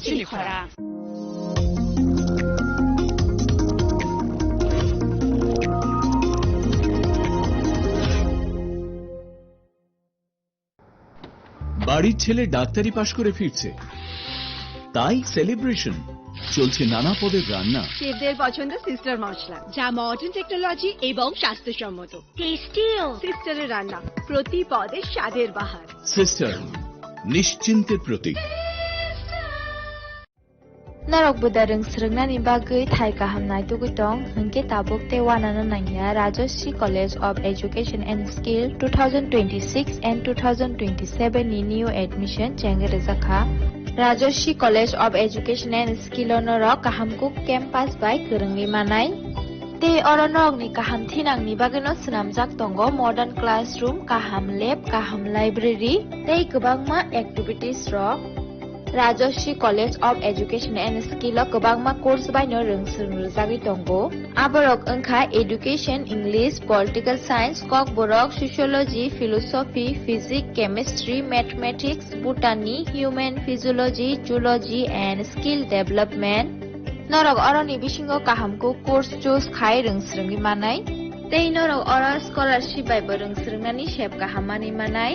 চিলিখরা বাড়ির ছেলে ডাক্তারি পাশ করে ফিরছে, তাই সেলিব্রেশন চলছে নানা পদের রান্না। শেফদের পছন্দ সিস্টার মশলা, যা মডার্ন টেকনোলজি এবং স্বাস্থ্যসম্মত। টেস্টিও সিস্টারের রান্না, প্রতি পদে স্বাদের বাহার। Sister, নিশ্চিন্তের Pratik. Narok budareng srengna ni bagai thai kahamnai tugutong hengke tabuk te wanana nangya Rajashri College of Education and Skill 2026 and 2027 ni new admission chengere zakha Rajashri College of Education and Skill onorok kahamkuk campus by kerengli manai te oronok ni kaham thinang ni bagano snamjak tongo modern classroom, kaham lab, kaham library te gobangma activities rok Rajashri College of Education and Skill o gobangma course by no rungsung rujagi tongo aborok engkha education, English, political science, kok borok sociology, philosophy, physics, chemistry, mathematics, botany, human physiology, zoology and skill development norok oroni bisingo kahamko course choose khai rungsrungi manai tei norok ora scholarship by rungsrungnani shep kahamani manai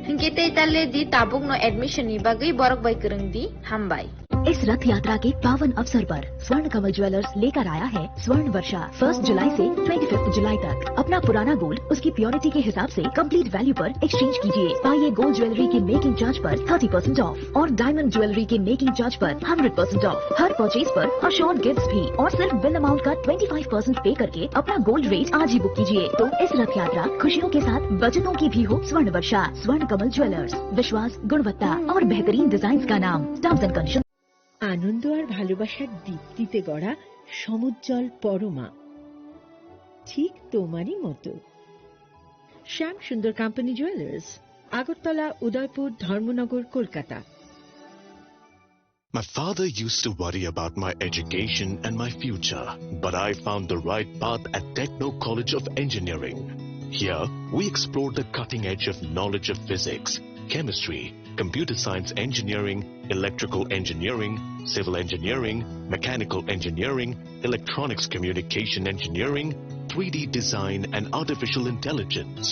Hingke tale di tabuk no admission ni bagai borok bai kereng di hambai. इस रथ यात्रा के पावन अवसर पर स्वर्ण कमल jewellers लेकर आया है स्वर्ण वर्षा 1 जुलाई से 25 जुलाई तक। अपना पुराना गोल्ड उसकी प्योरिटी के हिसाब से कंप्लीट वैल्यू पर एक्सचेंज कीजिए। पाइए गोल्ड ज्वेलरी के मेकिंग चार्ज पर 30% ऑफ और डायमंड ज्वेलरी के मेकिंग चार्ज पर 100% ऑफ। हर परचेज पर अश्योर्ड गिफ्ट्स भी और सिर्फ बिल अमाउंट का 25% पे करके अपना गोल्ड रेट आज ही बुक कीजिए। तो इस रथ यात्रा खुशियों के साथ बचतों की भी हो। स्वर्ण वर्षा, स्वर्ण कमल ज्वेलर्स, विश्वास, गुणवत्ता और बेहतरीन डिजाइन का नाम। Terms and condition. আনন্দ আর ভালোবাসার দীপ্তিতে গড়া সমুজ্জ্বল পরমা, ঠিক তোমারই মতো। শ্যাম সুন্দর company jewellers, Agartala, Udaipur, Dharmanagar, Kolkata. My father used to worry about my education and my future, but I found the right path at Techno College of Engineering. Here, we explored the cutting edge of knowledge of physics, chemistry, computer science engineering, electrical engineering, civil engineering, mechanical engineering, electronics communication engineering, 3D design and artificial intelligence.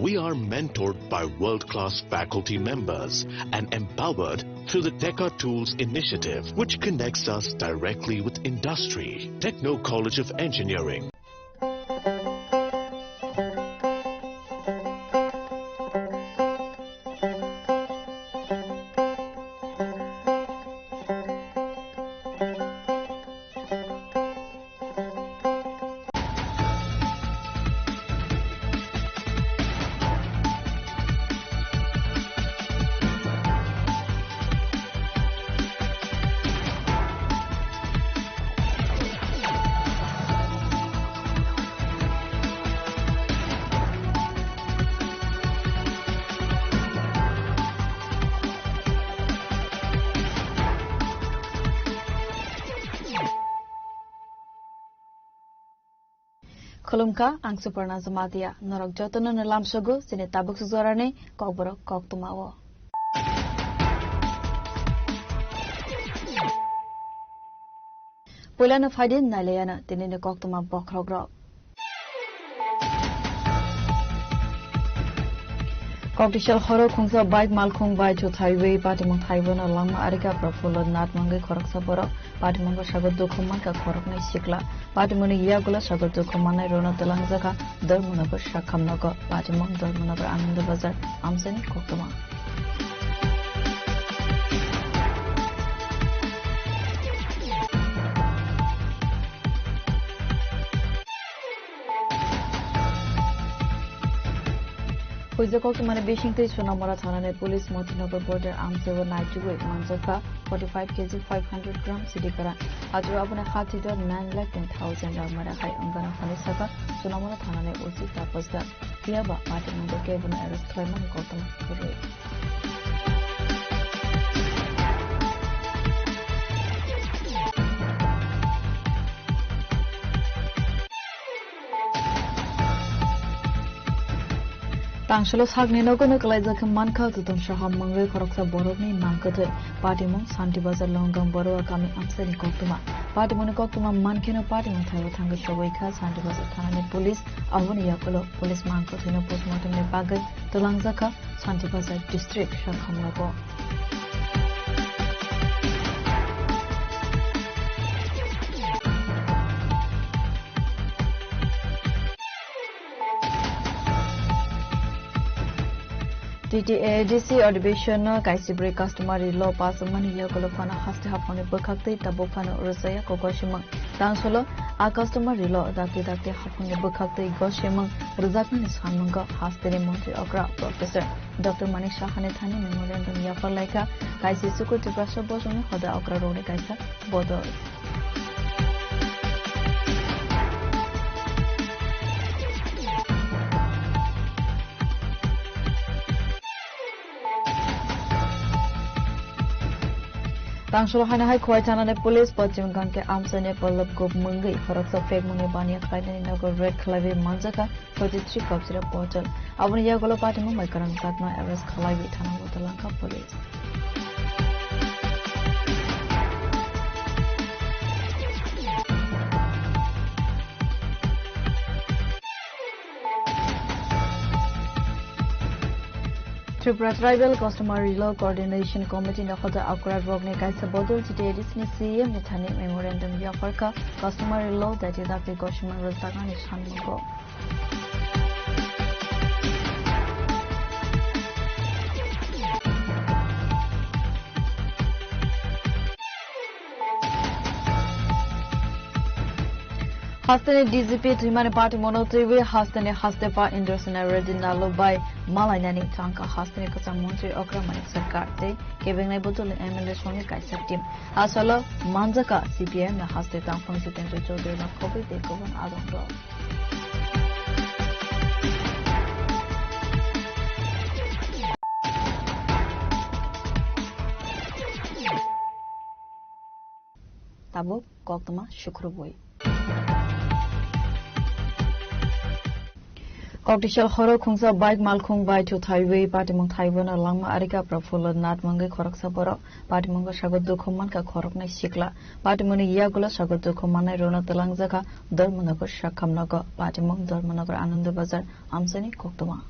We are mentored by world-class faculty members and empowered through the Teka Tools initiative, which connects us directly with industry. Techno College of Engineering. Khulumka ang Suparna Zamatia norok jotono nalam sogo sine tabuk suzorane kokborok kok tumawo. Pulana faidin naleyana tinine kok tuma bokrogrok. Kokdishal khoro khungsa bike malkhung bai chut highway patimong highway langma arika profulo nat mangai khorok saboro patimong sagot dokhoman ka khorok nai sikla patimoni yagula sagot dokhoman nai rona telang jaka dormunagar shakhamnagar patimong dormunagar anand bazar amseni koktoma Hoizakok tumane Beshingte Chunamora Thanane Police Motinagar Border Amsewa Naituwe Manjaka 45 kg 500 gram Sidikara Aju Abuna Khatida 9,10,000 Ramara Hai Angana Hanisaka Chunamora Thanane Uzi Tapasda Piaba Patimanga Kevin Arrest Clement Kotam Kure Tangshalo sagni nogono kalaiza manka tutum shaham mangai khoroksa borokni nangkathe partimong Santi Bazar Longgang Boroa kami amsani koktuma partimong koktuma mankeno partimong thaiwa thanga showaika Santi Bazar thanani police awani yakolo police mangkathino postmortem ne bagai tolangjaka Santi Bazar district shakhamlago TTADC Audition Kaisibri Customary Law Pass Money Yakolofana has to have on a Bukakti Tabofano Rosaya Kokoshima. Tansolo, a customary law that Hapon Bukakti Goshima, Rizakman is Hamunga, Hasteri Monte Okra, Professor Dr. Manisha Hanethani Memorandum Yafalaika, Kaisi Suku to Prasha Boson, Hoda Okra Rode Kaisa, Bodo. Tangsholo hana hai khwaitana ne police pachim gangke amsane pallab gop mungai faraksa fake mungai bania khaidani nago red khlavi manjaka 43 kopsira portal abuni ya golo party mu mai karang satna arrest khlavi thana botalanka police Tripura Tribal Customary Law Coordination Committee Nakhoda Akra Rogne Kaisa Bodol TTADC ni CM Nithani Memorandum Yafarka Customary Law that is Dr. Goshima Rosdagan is Hanmungo. Hastane DGP Trimani Party Monotrivi Hastane Hastepa Indorsana Redinalo by Malaynani Tanka Hastane Kasamontri Okramani Sarkarte giving a bottle MLA Songi Kaisa team. Asala Manzaka CPM Haste Tampon Sitan Children of Kobe they govern Adongo. Tabo Koktama Shukrubui. Cocktail Horo Kungsa bike Malkung by to Highway, Patimong Taiwan, Lama Arika Profula, Nat Mangai Koroksa Boro, Patimonga Shagodu Komanka Korokna Shikla, Patimoni Yagula Shagodu Komana Rona Telangzaka, Dormanago Shakamnago, Patimong Dormanago Ananda Bazar, Amsani Koktuma.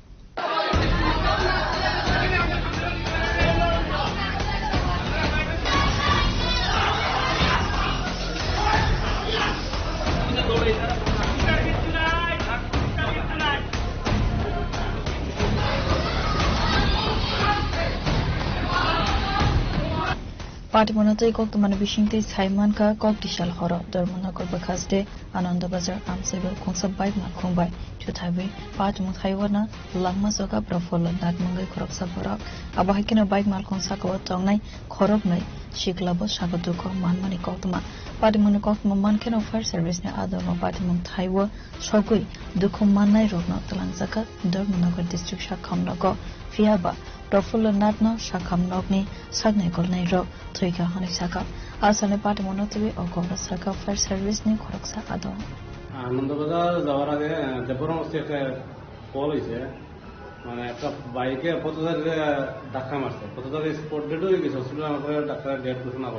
Party Monotai Koktumana Bishingti Saiman Ka Koktishal Horo, Dormanago Bakaste, Ananda Bazar, Amsego, Kongsa Bike Makumbai, Chutabi, Party Mutaiwana, Lama Soka Profola, Natmangai Koroksa Borak, Abahikina Bike Malkonsako, Tongnai, Koroknai, Shiklabo, Shagaduko, Manmani Koktuma, Party Monokokma Mankin of Fire Service, Adama Party Montaiwa, Shogui, Dukumanai Rogno, Talanzaka, Dormanago District Shakamnago, Fiaba. Profula Natno, Shakam Nogni, Sagne Golnairo, Tuika Honisaka, Asane Party Monotobi or Gorasaka Fire Service Ni Koroksa Ado. Nandabazar Zavara, the Boron State police, a bike, Potazar Dakamas, Potazar is ported to the Sosula, Dr. Dead Kusna.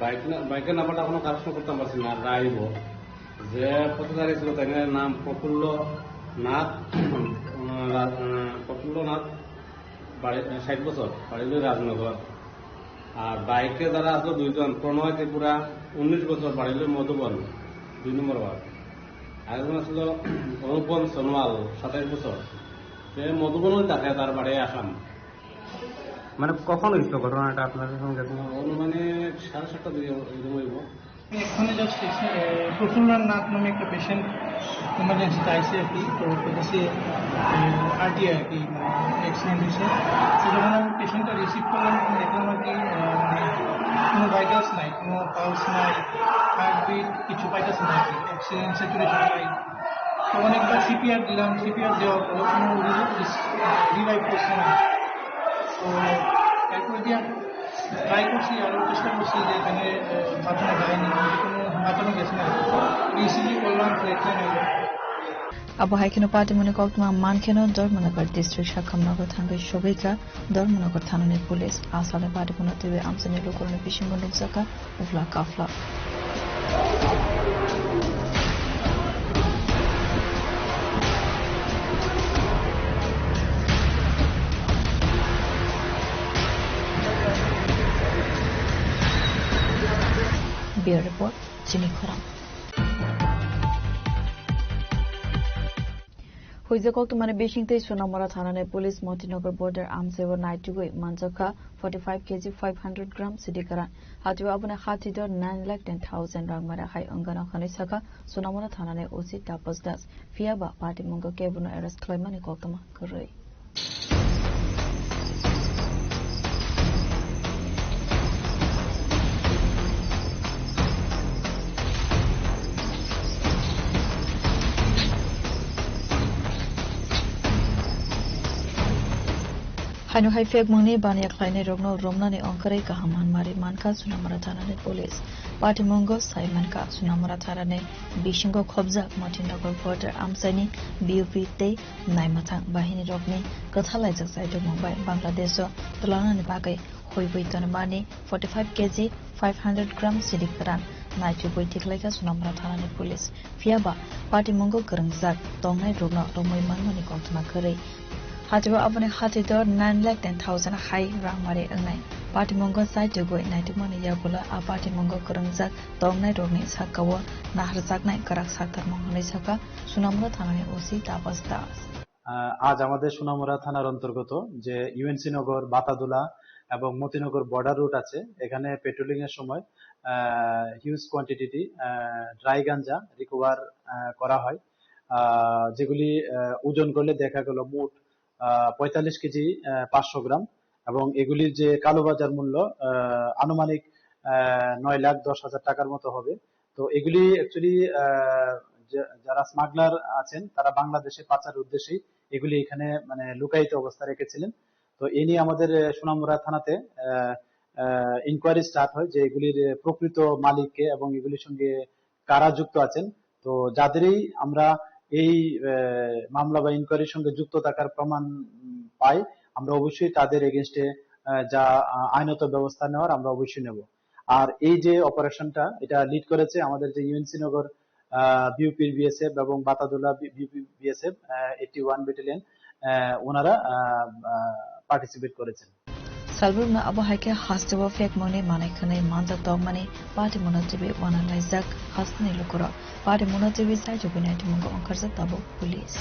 Bike and Abadano Karsukutamazina, Raibo, the Potazar is the name Populo Nat. Popular not 60 বছর বাড়িলে রাজনগর আর বাইকে যারা আছে দুইজন প্রণয় ত্রিপুরা 19 বছর বাড়িলে মধুবন 2 নম্বর word আরেকজন ছিল অনুপম সোনোয়াল 27 বছর সে মধুবনই থাকে তার বাড়ি আসাম মানে কখন হইছিল ঘটনাটা আপনাদের সঙ্গে মানে 7:30 দিকে এরকম হইব এখানে জাস্ট প্রফুল্লার নাথ নামে একটা পেশেন্ট ইমার্জেন্সিতে আইসি আর কি তো দেশে আরটিআই আর কি অ্যাক্সিডেন্ট হয়েছে সেখানে আমি পেশেন্টটা রিসিভ করলাম দেখলাম আর কি কোনো ভাইটালস নাই কোনো পালস নাই হার্টবিট কিছু পাইতেছে না আর কি অক্সিজেন স্যাচুরেশন নাই তো অনেকবার সিপিআর দিলাম সিপিআর দেওয়ার পর কোনো রিভাইভ করছে না তো এরপর দিয়ে ট্রাই করছি আরও চেষ্টা করছি যে এখানে বাঁচানো যায়নি কোনো বাঁচানো গেছে না রিসিভই করলাম তো এখানে আবহাইকেনো পাটিমনি কক্তমা মানকেনো ধর্মনগর ডিস্ট্রিক্ট শাখামনগর থাঙ্গৈ সগৈকা ধর্মনগর থানানি পুলিশ আসালে পাটিমনি তিবে আমসানি লোকরনি বিশিঙ্গ নুকজাকা উফলা কাফলা Bureau Report, Jimmy Khoram. Huizakok tumane Bishingte Sunamara Thanane Police Motinagar Border Amsewa Naitugui Manjaka 45 kg 500 gram Sidikara Hatu Abuna Hatidor 9,10,000 Rangmara Hai Ungana Khanisaka Sunamara Thanane Osi Tapas Das Fiaba Party Mungo Kebuno Eras Klaimani Koktama Kurui. Hanu hai fek mangni baniak laine rogno romna ni ongkare kahaman mari manka Sunamara Thanane Police Party Mongo Saimanka Sunamara Thanane Bishingo Khobja Motinagar Border Amsani BUP te Naimathang Bahini rogni Kathalai Jaksai to Mumbai Bangladesh Tulana ni bagai hoiboi tanmani 45 kg 500 gram sidikaran Naitu boi tiklaika Sunamara Thanane Police Fiaba Party Mongo Karangjak Tongnai rogno romoi manmani koktma kare Hatiwa abone hatidor 9,10,000 high rangmare angnai party mongo site to go naitumani yabula a party mongo karangjak tongnai rogni sakawa naharjaknai karak saktar monghani saka Sunamara Thanane OC Tapas Das আজ আমাদের সোনামুড়া থানার অন্তর্গত যে UNC নগর বাতাদুলা এবং Motinagar border root আছে এখানে patrolling এর সময় হিউজ কোয়ান্টিটি ড্রাই গাঞ্জা রিকভার করা হয় যেগুলি ওজন করলে দেখা গেল মোট 45 কেজি 500 গ্রাম এবং এগুলির যে কালোবাজার মূল্য আনুমানিক 9,10,000 টাকার মতো হবে তো এগুলি অ্যাকচুয়ালি যারা স্মাগলার আছেন তারা বাংলাদেশে পাচারের উদ্দেশ্যে এগুলি এখানে মানে লুকায়িত অবস্থা রেখেছিলেন তো এই নিয়ে আমাদের সোনামুড়া থানাতে ইনকোয়ারি স্টার্ট হয় যে এগুলির প্রকৃত মালিককে এবং এগুলির সঙ্গে কারা যুক্ত আছেন তো যাদেরই আমরা এই মামলা বা ইনকোয়ারির সঙ্গে যুক্ত থাকার প্রমাণ পাই আমরা অবশ্যই তাদের এগেইনস্টে যা আইনত ব্যবস্থা নেওয়ার আমরা অবশ্যই নেব আর এই যে অপারেশনটা এটা লিড করেছে আমাদের যে ইউএনসি নগর বিউপির বিএসএফ এবং বাতাদুলা বিউপি বিএসএফ 81 ব্যাটালিয়ন ওনারা পার্টিসিপেট করেছেন Salbumna abahaike hastewa fek mone manaikhane manjak dogmani party monatibi wanalaizak hasni lokora party monatibi sai jobinai tumungo onkarjak tabo police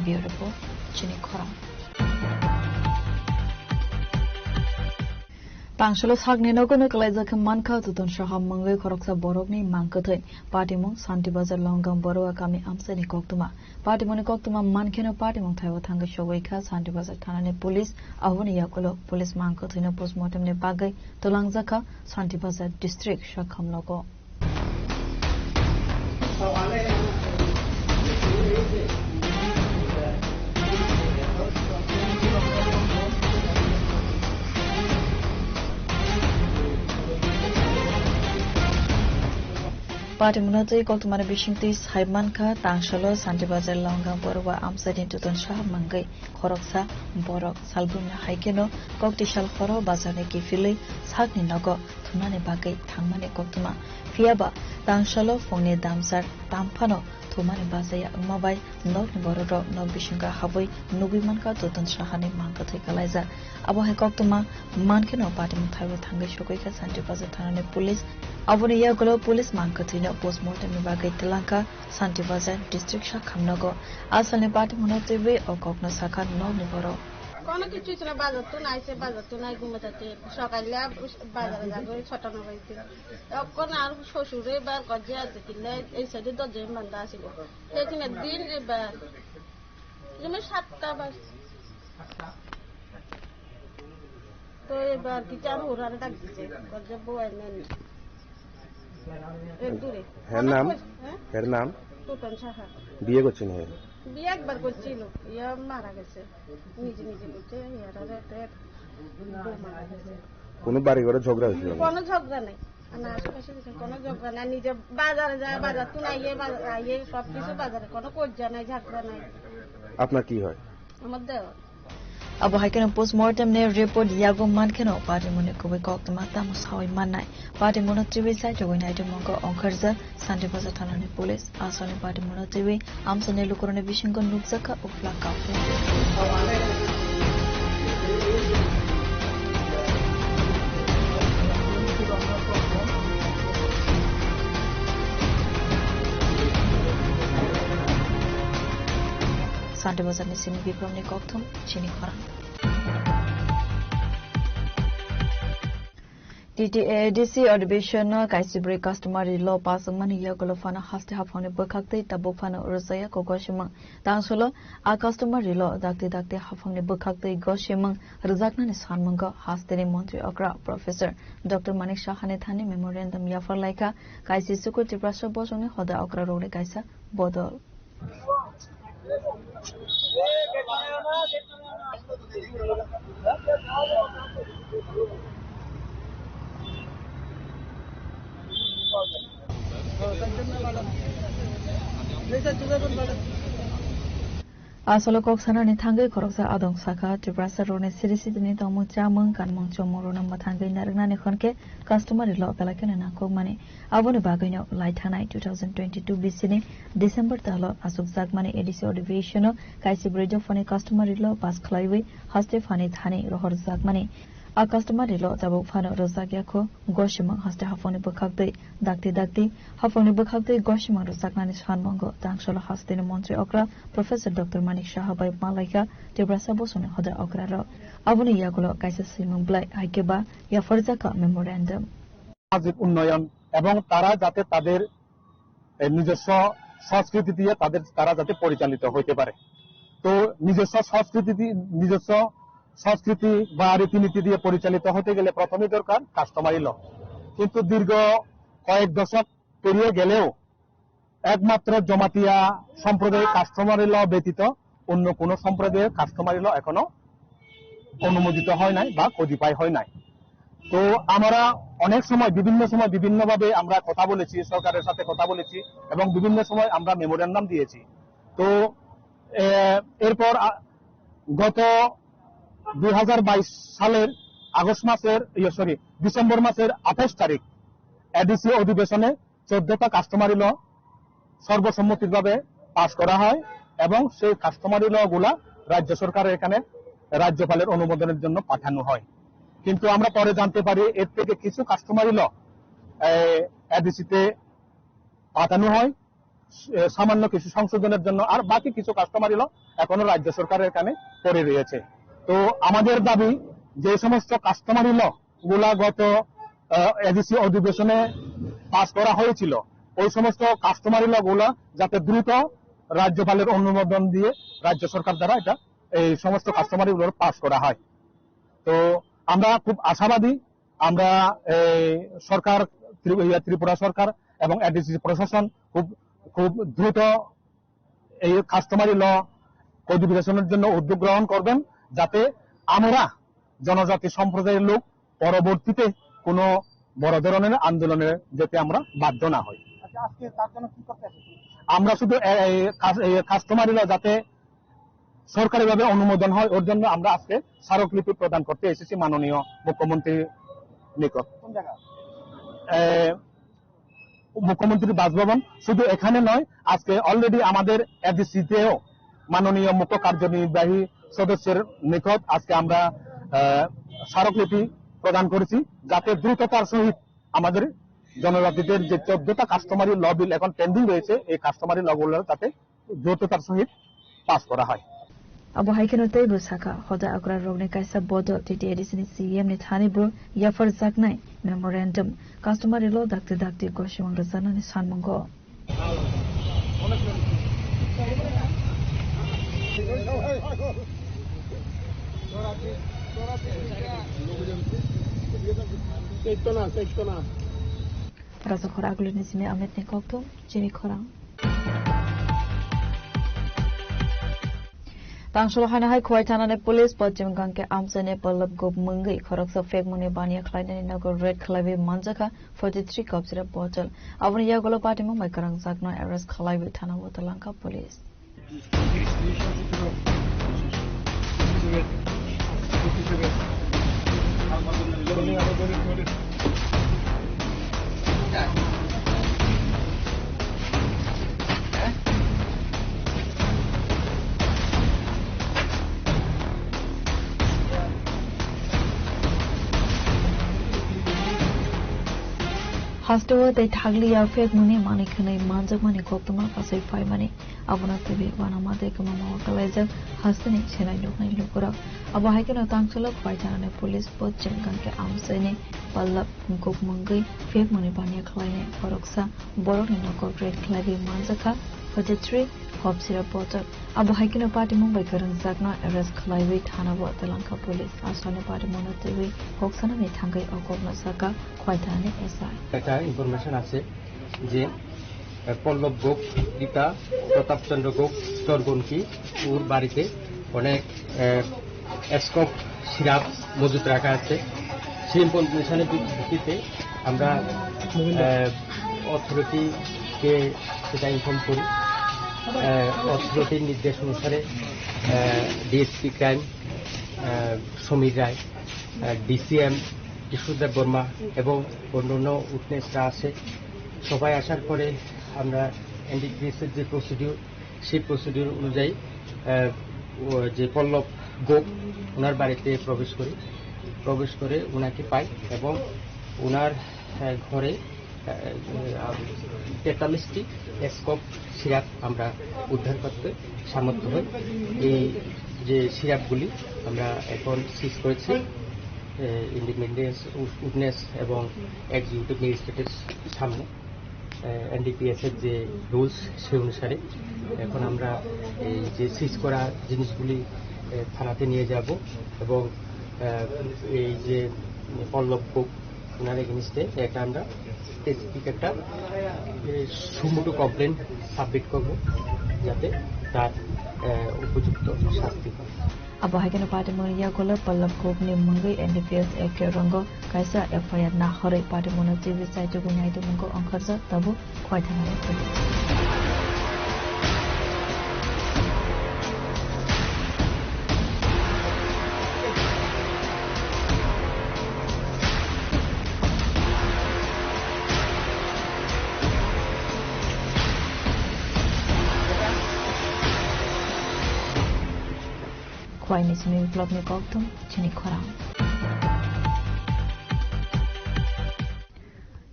Beautiful Chini Khoram Tangshalo thakni nogono kalaizak manka tutun shaham mangai khoroksa borokni mangkathai partimong Santi Bazar Longam Boroa kami amsani koktuma partimoni koktuma mankeno partimong thaiwa thanga shogoika Santi Bazar Thanane Police ahoni yakolo police mangkathai postmortem ne bagai tolangjaka Santi Bazar District shakham logo Party Munatoi Kotumara Bishingti Saimanka Tangshalo Santi Bazar Longam Boroa Amsani Tutun Shah Mangai Khoroksa Borok Salbumna Haikeno Koktishal Khoro Bazane Kifili Sakni Nogo Thunane Bagai Thangmane Kotuma Fiaba Tangshalo Phone Damsar Tampano Thumane Bazaya Mabai Nogni Bororo Nog Bishinga Havoi Nubimanka Tutun Shahani Mankathai Kalaiza Abohe Koktuma Mankeno Party Muthaiwa Thangai Shogoika Santi Bazar Thanane Police Abone Yagolo Police Mankathino postmortem Bagai Telanka Santi Bazar District Shakhamnago Asane Party Munatibe or Kokno Saka Nogni Boro কোনো কিছু ছিল বাজার তো নাই ঘুমাতে সকালে বাজারে যাবো ছটানো হয়েছে তখন আর শ্বশুরে এবার গজে আছে কিনলে এই সাইডে 10 জন বান্ধা আসিব সেখানে দিন এবার যেমন 7টা বাজ তো এবার কি চার ওরারে ডাক দিছে গজে বউ নেন এক দূরে এর নাম ফুটন সাহা। বিয়ে করছেন? বিয়ে একবার করছিল, ইয়া মারা গেছে, নিজে নিজে করছে, মারা গেছে। কোনো বাড়ি ঘরে ঝগড়া হয়েছিল? কোনো ঝগড়া নাই, না আশেপাশে কোনো ঝগড়া নাই, নিজে বাজারে যায়, বাজার তো আইয়ে সবকিছু বাজারে, কোনো কজ্জা নাই, ঝগড়া নাই। আপনার কি হয়? আমার দেওয়া Abo haikeno postmortem ne report yago mankeno party mone kobe kok tamata musawai manai party mono tv site join item monko onkarza sante baza thana ni police asone party mono tv amsone lukorone bishingo nukzaka ufla ka Sante bazar ni sini biprom ni kokthom chini khara TTADC Audition Kaisibri Customary Law Pasangman Yakolofana Haste Hafone Bukakte Tabofana Rosaya Kogoshima Dansolo A Customary Law Dakti Hafone Bukakte Goshimang Rizakna Sanmunga Hasteri Montri Okra Professor Dr. Manik Shahane Thani Memorandum Yafar Laika Kaisi Sukuti Prasha Bosoni Hoda Okra Rode Kaisa Bodol Asolo kok sana ni thangai khoroksa adong saka Triprasa rone sirisi ni tomo chamang kanmong chomoro namba thangai narna ni khonke customer law pelakena na kok mane abone bagaino laithanai 2022 bisini December talo asuk zakmane edisi division kaisi bridge phone customer law pass khlaiwi haste phani thani rohor zakmane A customer law tabo phano rozakya kho goshimang haste hafone bukhakdei dakti hafone bukhakdei goshimang rozaknani sanmongo tangsolo haste ni montri okra Professor Dr. Manik Shahabai Malaika Tibrasa Bosone hoda okra ro abuni yagulo kaisa simang blai haikeba ya farzaka memorandum সামাজিক উন্নয়ন এবং তারা যাতে তাদের নিজস্ব সংস্কৃতি দিয়ে তারা যাতে পরিচালিত হতে পারে তো নিজস্ব সংস্কৃতি বা রীতিনীতি দিয়ে পরিচালিত হতে গেলে প্রথমে দরকার কাস্টমারি ল কিন্তু দীর্ঘ কয়েক দশক পেরিয়ে গেলেও একমাত্র জমাতিয়া সম্প্রদায়ের কাস্টমারি ল ব্যতীত অন্য কোন সম্প্রদায়ের কাস্টমারি ল এখনো অনুমোদিত হয় নাই বা কদিপাই হয় নাই তো আমরা অনেক সময় বিভিন্নভাবে আমরা কথা বলেছি সরকারের সাথে কথা বলেছি এবং বিভিন্ন সময় আমরা মেমোরেন্ডাম দিয়েছি তো এরপর গত 2022 সালের ডিসেম্বর মাসের 28 তারিখ এডিসি অধিবেশনে 14টা কাস্টমারি ল সর্বসম্মতিক্রমে পাস করা হয় এবং সেই কাস্টমারি ল গুলা রাজ্য সরকারের এখানে রাজ্যপালের অনুমোদনের জন্য পাঠানো হয় কিন্তু আমরা পরে জানতে পারি এর থেকে কিছু কাস্টমারি ল এডিসিতে পাঠানো হয় সামান্য কিছু সংশোধনের জন্য আর বাকি কিছু কাস্টমারি ল এখনো রাজ্য সরকারের এখানে পড়ে রয়েছে তো আমাদের দাবি যে সমস্ত কাস্টমারি ল গুলা গত এডিসি অধিবেশনে পাস করা হয়েছিল ওই সমস্ত কাস্টমারি ল গুলা যাতে দ্রুত রাজ্যপালের অনুমোদন দিয়ে রাজ্য সরকার দ্বারা এটা এই সমস্ত কাস্টমারি গুলো পাস করা হয় তো আমরা খুব আশাবাদী আমরা সরকার ত্রিপুরা সরকার এবং এডিসি প্রশাসন খুব দ্রুত এই কাস্টমারি ল কডিফিকেশনের জন্য উদ্যোগ গ্রহণ করবেন যাতে আমরা জনজাতি সম্প্রদায়ের লোক পরবর্তীতে কোনো বড় ধরনের আন্দোলনে যেতে আমরা বাধ্য না হই আমরা শুধু কাস্টমারি ল যাতে সরকারিভাবে অনুমোদন হয় ওর জন্য আমরা আজকে স্মারকলিপি প্রদান করতে এসেছি মাননীয় মুখ্যমন্ত্রীর নিকট মুখ্যমন্ত্রীর বাসভবন শুধু এখানে নয় আজকে অলরেডি আমাদের এডিসিতেও মাননীয় মুখ্য কার্যনির্বাহী সদস্যের নিকট আজকে আমরা স্মারকলিপি প্রদান করেছি যাতে দ্রুততার সহিত আমাদের জনজাতিদের যে 14টা কাস্টমারি ল বিল এখন পেন্ডিং রয়েছে এই কাস্টমারি ল গুলো যাতে দ্রুততার সহিত পাস করা হয় Abo haikeno tei busaka hoda akra rogne kaisa bodo titi edisini CM ni thani bro yafar zaknai memorandum customary law dakti goshimang razana ni sanmongo Rasa khora agulini sini amet ni kokto jini khora Tangshol Hanahai Kwaitana Police Pajim Ganke Amsane Palab Gob Mungi Koroksa Fake Money Bania Klein Nago Red Clavi Manjaka 43 cups in a bottle. Avania Golo Patimo Makarang Zagna arrest Kalavi Tana Watalanka Police. Hastowa they tagli ya fake money money kane manjak money koktuma pasai fai money abuna tebe wana mate kama mawakalaja hastani chenai loknai lokora abo haikena tangchala khwaitana police pot jemkan ke amsene pallap gop mangai fake money bania khlaine koroksa borok ni corporate khlabi manjaka 43 hopsira potter abo haikena party mumbai karang zakna arrest khlaiwi thana bo telanka police asone party monatewi hoksana ni thangai okobna saka khwaitane SI একটা information আছে যে পল্লব গোপ গীতা প্রতাপচন্দ্র গোপ চরগনকি ওর বাড়িতে অনেক এসকপ syrup মজুত রাখা আছে সেই ইনফরমেশনের ভিত্তিতে আমরা অথরিটিকে সেটা ইনফর্ম করি অথরিটির নির্দেশ অনুসারে ডিএসপি ক্রাইম সমীর রায় ডিসিএম কিশোরদেব বর্মা এবং অন্যান্য উইটনেসরা আসে সবাই আসার পরে আমরা এনডিপিএসের যে প্রসিডিউর সেই প্রসিডিউর অনুযায়ী যে পল্লব গোপ ওনার বাড়িতে প্রবেশ করে ওনাকে পাই এবং ওনার ঘরে 43টি এসকপ সিরাপ আমরা উদ্ধার করতে সামর্থ্য হই এই যে সিরাপগুলি আমরা এখন সিজ করেছি ইন্ডিপেন্ডেন্স উইটনেস এবং এক্সিকিউটিভ ম্যাজিস্ট্রেটের সামনে এনডিপিএস এর যে রুলস সেই অনুসারে এখন আমরা এই যে সিজ করা জিনিসগুলি থানাতে নিয়ে যাব এবং এই যে পল্লব গোপ ওনার এগেনস্টে একটা আমরা স্পেসিফিক একটা সুমোটো কমপ্লেন সাবমিট করব যাতে তার উপযুক্ত শাস্তি হয় Abo haikena party monia gola pallab gop ni mangai NDPS ek rongo kaisa FIR na hore party mona TV site go nyai to mungo angkharja tabu khwaithana police Kwai ni simi vlog ni koktum chini khorang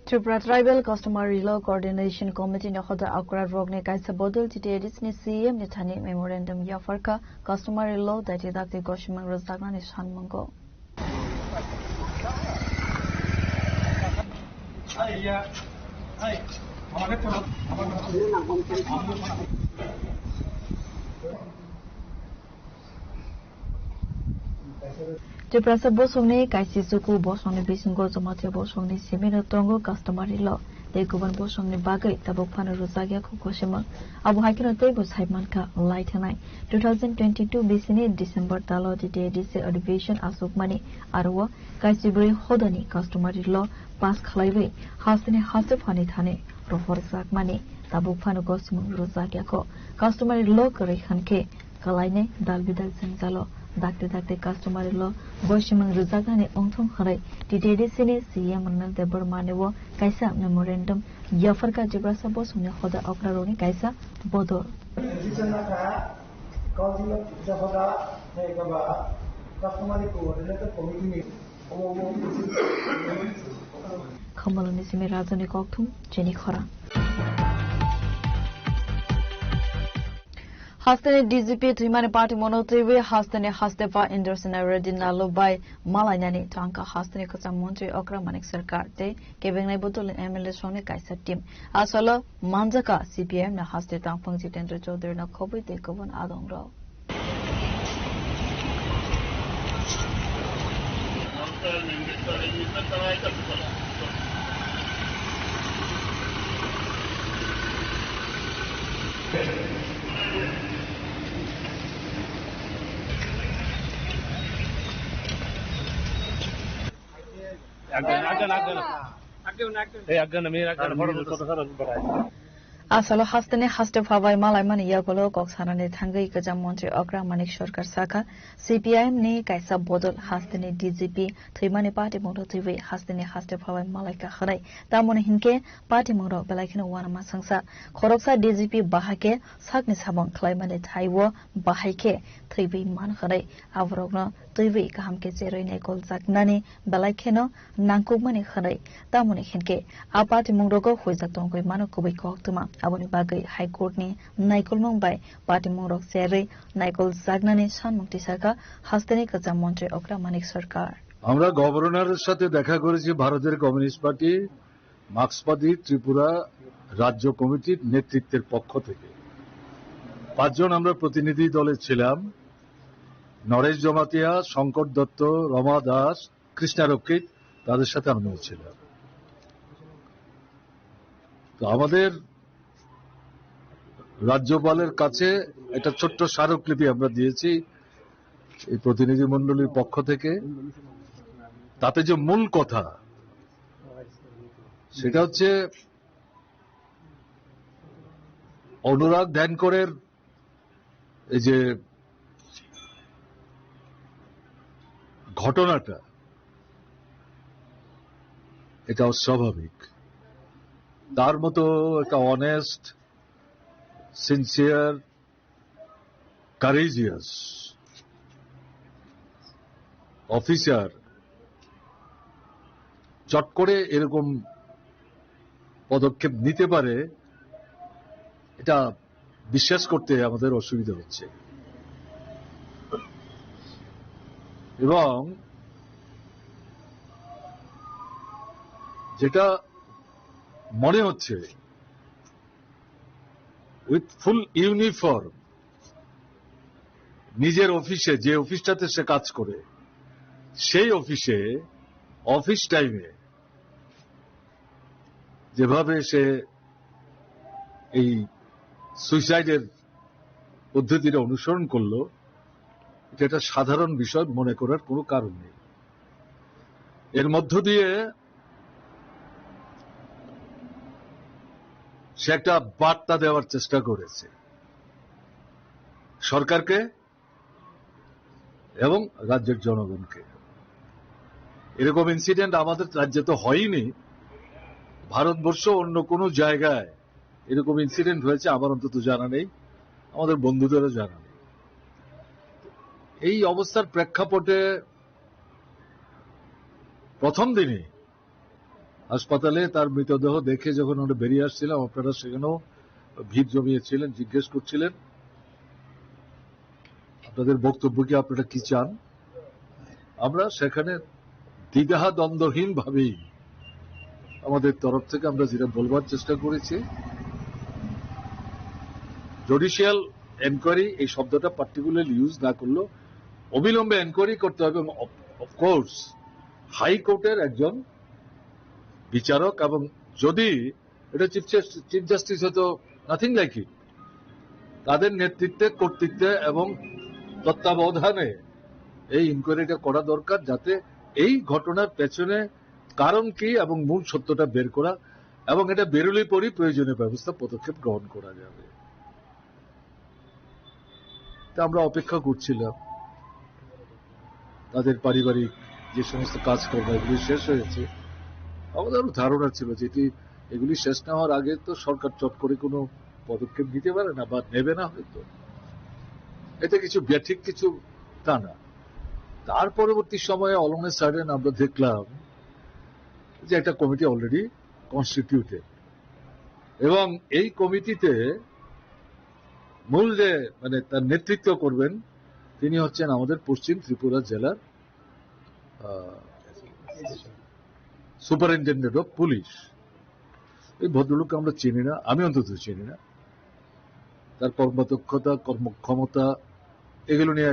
Tripura Tribal Customary Law Coordination Committee na khoda akra rog ne kaisa bodol TTDs ni CM ni thani memorandum ya farka customary law that is that the goshman rozagna ni shanmango Tripura bosongni kaisi suku bosongni bisingo zomatya bosongni simino tongo customary law de guban bosongni bagai tabuk phana rozagya ko koshima abu haikina tebo saibman ka laitanai 2022 bisini December talo TTDC advision asukmani arwa kaisi bri hodani customary law pass khlaiwe hasine hasefani thane rohor sakmani tabuk phana koshima rozagya ko customary law kare khanke kalaine dalbidal sanjalo Dakte dakte customary law goshimang ruzagane ongthong kharai TTDC ne CM nal debar manewo kaisa memorandum yafar ka jibra sabo sune khoda okraroni kaisa bodor khamaloni sime rajani kokthum cheni khora Hastane DGP Trimani Party Monotriwe Hastane Hastefa Indorsena Redina Lobai Malainani Tanka Hastane Kosa Montri Okra Manik Sarkar Te Kebengnai Botol MLA Shone Kaisa Team Asolo Manjaka CPM na Haste Tangpang Jitendra Chaudhary na Khobai Te Kovan Adong Rao Asalo hastane haste phabai malai mani yagolo koksarane thangai gajam montri Ogra Manik Sarkar Saka CPIM ni kaisa bodol hastane DGP Thimani party mongro thui hastane haste phabai malai ka kharai tamone hinke party mongro belaikino wana ma sangsa khoroksa DGP bahake sakni sabong khlaimane thaiwo bahaike thui man kharai avrogno thui ka hamke cheroi ne kol jaknani belaikeno nangkukmani kharai tamone hinke a party mongro go hoijak tongkoi mano kubai koktuma aboni bagai high court ni naikol mongbai party mongrok serai naikol jagnani sanmukti saka hastani kaja মন্ত্রী Ogra Manik Sarkar আমরা গভর্নরের সাথে দেখা করেছি ভারতের communist party মার্ক্সবাদী Tripura রাজ্য কমিটির নেতৃত্বের পক্ষ থেকে 5 জন আমরা প্রতিনিধি দলে ছিলাম নরেশ জমাতিয়া শঙ্কর দত্ত রমা দাস কৃষ্ণা রক্ষিত তাদের সাথে আমি ছিলাম তো আমাদের রাজ্যপালের কাছে একটা ছোট্ট স্মারকলিপি আমরা দিয়েছি এই প্রতিনিধি মণ্ডলীর পক্ষ থেকে তাতে যে মূল কথা সেটা হচ্ছে অনুরাগ ধ্যানকরের এই যে ঘটনাটা এটা অস্বাভাবিক তার মতো একটা অনেস্ট সিনসিয়ার কারেজিয়াস অফিসার চট করে এরকম পদক্ষেপ নিতে পারে এটা বিশ্বাস করতে আমাদের অসুবিধা হচ্ছে এবং যেটা মনে হচ্ছে উইথ ফুল ইউনিফর্ম নিজের অফিসে যে অফিসটাতে সে কাজ করে সেই অফিসে অফিস টাইমে যেভাবে সে এই সুইসাইডের পদ্ধতিটা অনুসরণ করলো এটা একটা সাধারণ বিষয় মনে করার কোনো কারণ নেই এর মধ্য দিয়ে সে একটা বার্তা দেওয়ার চেষ্টা করেছে সরকারকে এবং রাজ্যের জনগণকে এরকম ইনসিডেন্ট আমাদের রাজ্যে তো হয়নি ভারতবর্ষ অন্য কোনো জায়গায় এরকম ইনসিডেন্ট হয়েছে আমার অন্তত জানা নেই আমাদের বন্ধুদেরও জানা নেই এই অবস্থার প্রেক্ষাপটে প্রথম দিনে হাসপাতালে তার মৃতদেহ দেখে যখন আমরা বেরিয়ে আসছিলাম আপনারা সেখানেও ভিড় জমিয়েছিলেন জিজ্ঞেস করছিলেন আপনাদের বক্তব্য কি আপনারা কি চান আমরা সেখানে দ্বিধা দ্বন্দ্বহীন ভাবেই আমাদের তরফ থেকে আমরা যেটা বলবার চেষ্টা করেছি জুডিশিয়াল এনকোয়ারি এই শব্দটা পার্টিকুলারলি ইউজ না করলেও অবিলম্বে এনকোয়ারি করতে হবে এবং অফকোর্স হাইকোর্টের একজন বিচারক এবং যদি এটা চিফ জাস্টিস হতো নাথিং লাইক ইট তাদের নেতৃত্বে কর্তৃত্বে এবং তত্ত্বাবধানে এই ইনকোয়ারিটা করা দরকার যাতে এই ঘটনার পেছনে কারণ কি এবং মূল সত্যটা বের করা এবং এটা বেরোলে পরই প্রয়োজনীয় ব্যবস্থা পদক্ষেপ গ্রহণ করা যাবে তা আমরা অপেক্ষা করছিলাম তাদের পারিবারিক যে সমস্ত কাজকর্ম এগুলি শেষ হয়েছে আমাদেরও ধারণা ছিল যে এগুলি শেষ না হওয়ার আগে তো সরকার চট করে কোনো পদক্ষেপ নিতে পারে না বা নেবে না হয়তো এতে কিছু ব্যাঠিক কিছু তা না তার পরবর্তী সময়ে অল অন এ সাডেন আমরা দেখলাম যে একটা কমিটি অলরেডি কনস্টিটিউটেড এবং এই কমিটিতে মূল যে মানে তার নেতৃত্ব করবেন তিনি হচ্ছেন আমাদের পশ্চিম ত্রিপুরা জেলার সুপারিনটেন্ডেন্ট অফ পুলিশ এই ভদ্রলোককে আমরা চিনি না আমি অন্তত চিনি না তার কর্মদক্ষতা কর্মক্ষমতা এগুলো নিয়ে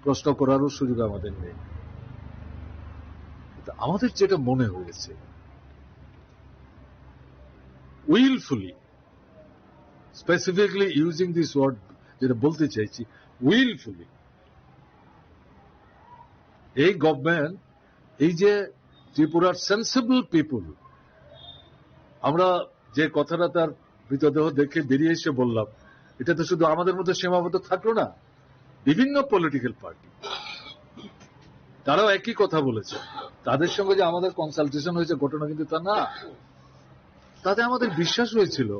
প্রশ্ন করারও সুযোগ আমাদের নেই আমাদের যেটা মনে হয়েছে উইলফুলি স্পেসিফিকলি ইউজিং দিস ওয়ার্ড যেটা বলতে চাইছি উইলফুলি এই গভর্নমেন্ট এই যে ত্রিপুরার সেন্সিবল পিপুল, আমরা যে কথাটা তার মৃতদেহ দেখে বেরিয়ে এসে বললাম, এটা তো শুধু আমাদের মধ্যে সীমাবদ্ধ থাকলো না, বিভিন্ন পলিটিক্যাল পার্টি তারাও একই কথা বলেছে। তাদের সঙ্গে যে আমাদের কনসালটেশন হয়েছে ঘটনা কিন্তু তা না, তাতে আমাদের বিশ্বাস হয়েছিল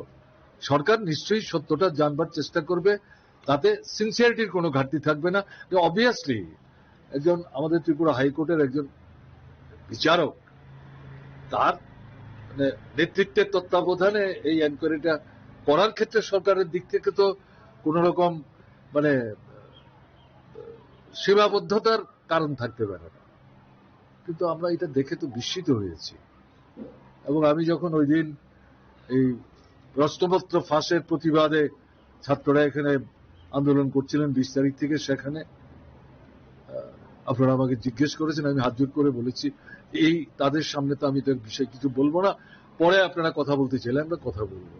সরকার নিশ্চয়ই সত্যটা জানবার চেষ্টা করবে, তাতে সিনসিয়ারিটির কোনো ঘাটতি থাকবে না। অবভিয়াসলি একজন আমাদের ত্রিপুরা হাইকোর্টের একজন বিচারক, তার নেতৃত্বের তত্ত্বাবধানে এই এনকোয়ারিটা করার ক্ষেত্রে সরকারের দিক থেকে তো কোন রকম সীমাবদ্ধতার কারণ থাকতে পারে না। কিন্তু আমরা এটা দেখে তো বিস্মিত হয়েছি। এবং আমি যখন ওই দিন এই প্রশ্নপত্র ফাঁসের প্রতিবাদে ছাত্ররা এখানে আন্দোলন করছিলেন 20 তারিখ থেকে, সেখানে আপনারা আমাকে জিজ্ঞেস করেছেন, আমি হাত জোর করে বলেছি এই তাদের সামনে তো আমি তার বিষয়ে কিছু বলবো না, পরে আপনারা কথা বলতে চাইলে আমরা কথা বলবো।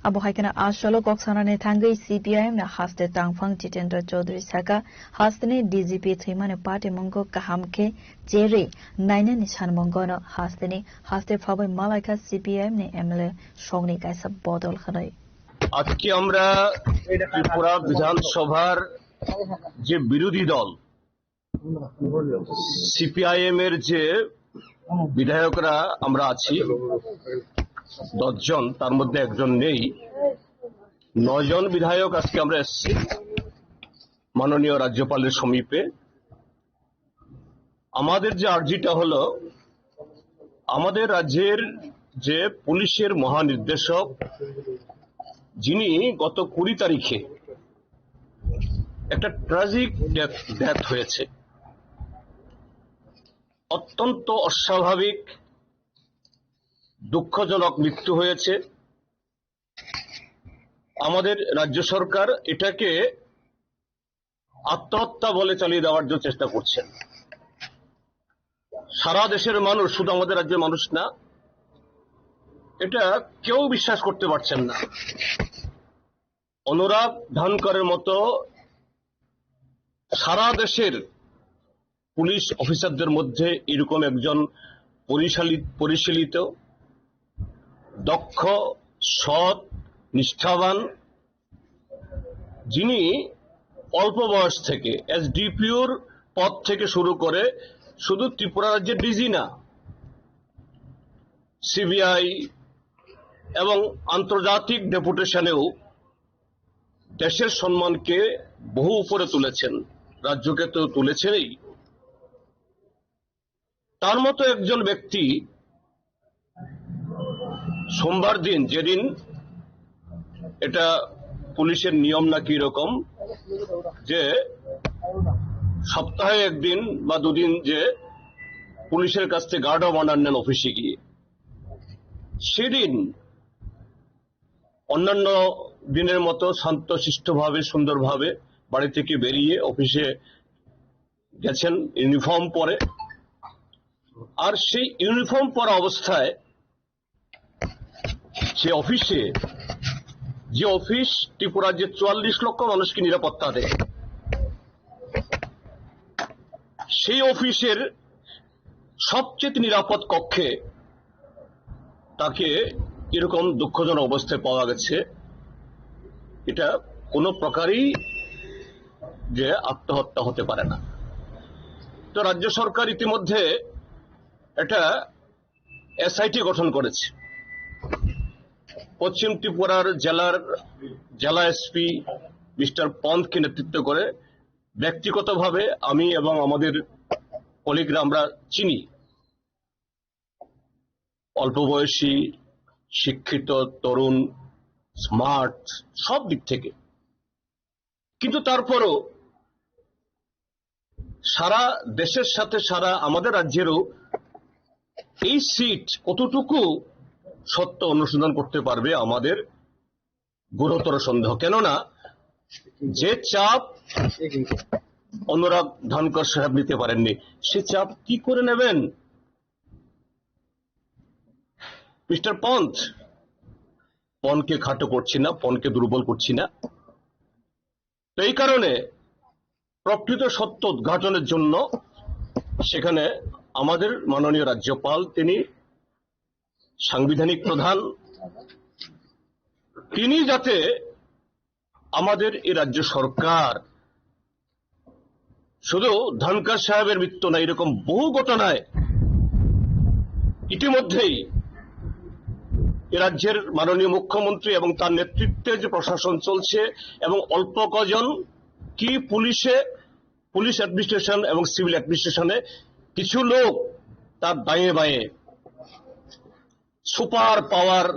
Abo haikana ashalo koksanane thangai CPIM na haste tangphang Jitendra Chaudhary saka hastene DGP thimane party mongo kahamke jere naina nishan mongo no haste phabai malaika CPIM ne MLA shongni kaisa bodol khanai আজকে আমরা ত্রিপুরা বিধানসভার যে বিরোধী দল CPIM এর যে বিধায়করা আমরা আছি 10 জন, তার মধ্যে একজন নেই, 9 জন বিধায়ক আজকে আমরা এসেছি মাননীয় রাজ্যপালের সমীপে। আমাদের যে আর্জিটা হলো, আমাদের রাজ্যের যে পুলিশের মহানির্দেশক, যিনি গত 20 তারিখে একটা ট্র্যাজিক ডেথ হয়েছে, অত্যন্ত অস্বাভাবিক দুঃখজনক মৃত্যু হয়েছে। আমাদের রাজ্য সরকার এটাকে আত্মহত্যা বলে চালিয়ে দেওয়ার জন্য চেষ্টা করছেন। সারা দেশের মানুষ, শুধু আমাদের রাজ্যের মানুষ না, এটা কেউ বিশ্বাস করতে পারছেন না। অনুরাগ ধানকরের মতো সারা দেশের পুলিশ অফিসারদের মধ্যে এরকম একজন পরিশীলিত, দক্ষ, সৎ, নিষ্ঠাবান, যিনি অল্প বয়স থেকে এসডিপিওর পদ থেকে শুরু করে শুধু ত্রিপুরা রাজ্যের ডিজি না, সিবিআই এবং আন্তর্জাতিক ডেপুটেশনেও দেশের সম্মানকে বহু উপরে তুলেছেন, রাজ্যকে তো তুলেছেনই। তার মতো একজন ব্যক্তি সোমবার দিন, যেদিন এটা পুলিশের নিয়ম নাকি এরকম যে সপ্তাহে একদিন বা দুদিন যে পুলিশের কাছ থেকে গার্ড অফ অনার নেন অফিসে গিয়ে, সেদিন অন্যান্য দিনের মতো শান্তশিষ্টভাবে সুন্দরভাবে বাড়ি থেকে বেরিয়ে অফিসে গেছেন ইউনিফর্ম পরে। আর সেই ইউনিফর্ম পরা অবস্থায় সে অফিসে, যে অফিস ত্রিপুরার যে 44 লক্ষ মানুষকে নিরাপত্তা দেয়, সেই অফিসের সবচেয়ে নিরাপদ কক্ষে তাকে এরকম দুঃখজনক অবস্থায় পাওয়া গেছে। এটা কোনো প্রকারই যে আত্মহত্যা হতে পারে না। তো রাজ্য সরকার ইতিমধ্যে একটা এসআইটি গঠন করেছে। পশ্চিম ত্রিপুরার জেলা এসপি মিস্টার পন্থকে নেতৃত্ব করে ব্যক্তিগতভাবে আমি এবং আমাদের কলিগরা আমরা চিনি, অল্প বয়সী, শিক্ষিত, তরুণ, স্মার্ট, সব দিক থেকে। কিন্তু তারপরও সারা দেশের সাথে সারা আমাদের রাজ্যেরও এই সিট কতটুকু সত্য অনুসন্ধান করতে পারবে আমাদের গুরুতর সন্দেহ। কেননা যে চাপ অনুরাগ ধানকর সাহেব নিতে পারেননি, সে চাপ কি করে নেবেন মিস্টার পনকে খাটো করছি না, পনকে দুর্বল করছি না। তো এই কারণে প্রকৃত সত্য উদ্ঘাটনের জন্য সেখানে আমাদের মাননীয় রাজ্যপাল তিনি সাংবিধানিক প্রধান, তিনি যাতে আমাদের এই রাজ্য সরকার শুধু ধনকর সাহেবের মৃত্যু না, এরকম বহু ঘটনায় ইতিমধ্যেই এ রাজ্যের মাননীয় মুখ্যমন্ত্রী এবং তার নেতৃত্বে যে প্রশাসন চলছে এবং অল্প কজন কি পুলিশ অ্যাডমিনিস্ট্রেশন এবং সিভিল অ্যাডমিনিস্ট্রেশনে কিছু লোক তার দায়ে বায়ে super power,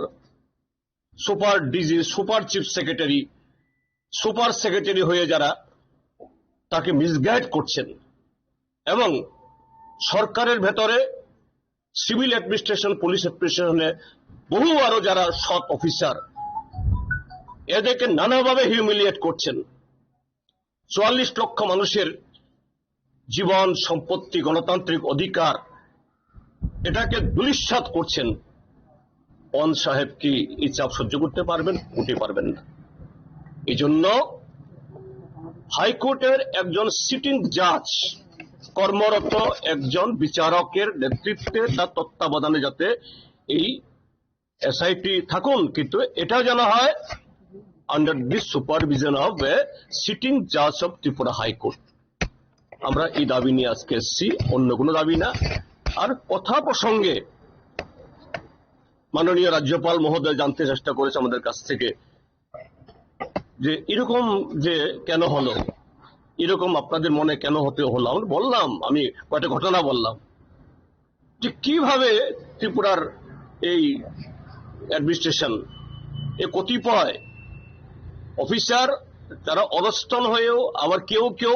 super DG, super chief secretary, super secretary হয়ে যারা তাকে মিসগাইড করছেন এবং সরকারের ভেতরে সিভিল অ্যাডমিনিস্ট্রেশন, পুলিশ অ্যাডমিনিস্ট্রেশনে বহু আরো যারা সৎ অফিসার এদেরকে নানাভাবে হিউমিলিয়েট করছেন। ৪৪ লক্ষ মানুষের জীবন, সম্পত্তি, গণতান্ত্রিক অধিকার এটাকে ধূলিসাৎ করছেন। পন সাহেব কি এই চাপ সহ্য করতে পারবেন? উঠে পারবেন না। এই জন্য হাইকোর্টের একজন সিটিং জাজ, কর্মরত একজন বিচারকের নেতৃত্বে তার তত্ত্বাবধানে যাতে এই এসআইটি থাকুন, কিন্তু এটা যেন হয় under this supervision of a sitting জাজ অফ ত্রিপুরা হাইকোর্ট। আমরা এই দাবি নিয়ে আজকে এসেছি, অন্য কোনো দাবি না। আর কথা প্রসঙ্গে মাননীয় রাজ্যপাল মহোদয় জানতে চেষ্টা করেছে আমাদের কাছ থেকে যে এরকম যে কেন হলো, এরকম আপনাদের মনে কেন হতে হলো। বললাম, আমি কয়েকটা ঘটনা বললাম যে কিভাবে ত্রিপুরার এই অ্যাডমিনিস্ট্রেশন এ কতিপয় অফিসার তারা অবস্থান হয়েও আবার কেউ কেউ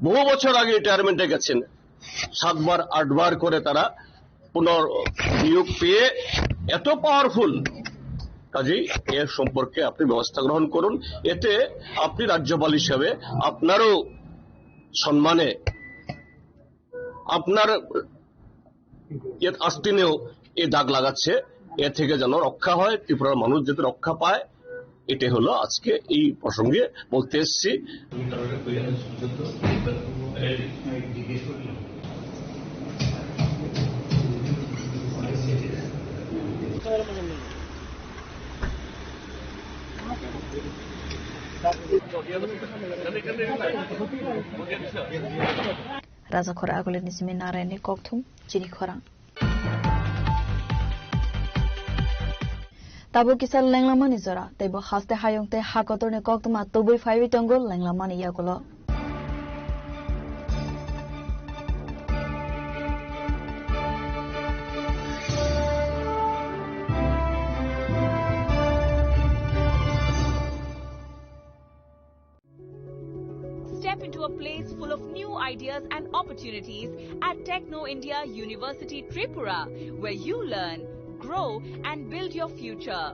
বহু বছর আগে রিটায়ারমেন্টে গেছেন, 7 বার 8 বার করে তারা পুনর্নিয়োগ পেয়ে এত পাওয়ারফুল। কাজেই এর সম্পর্কে আপনি ব্যবস্থা গ্রহণ করুন, এতে আপনি রাজ্যপাল হিসেবে আপনারও সম্মানে, আপনার আস্তিনেও এ দাগ লাগাচ্ছে। এ থেকে যেন রক্ষা হয়, ত্রিপুরার মানুষ যাতে রক্ষা পায়, এটাই হলো আজকে এই প্রসঙ্গে বলতে এসেছি। Raja khora agule nisme narayani kokthum chini khora. Tabo kisal lenglama ni zora tebo haste hayongte hakotor ne kokthum atobui 5 tongol lenglama ni yakolo. Step into a place full of new ideas and opportunities at Techno India University Tripura, where you learn, grow and build your future.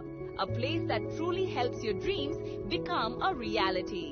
A place that truly helps your dreams become a reality.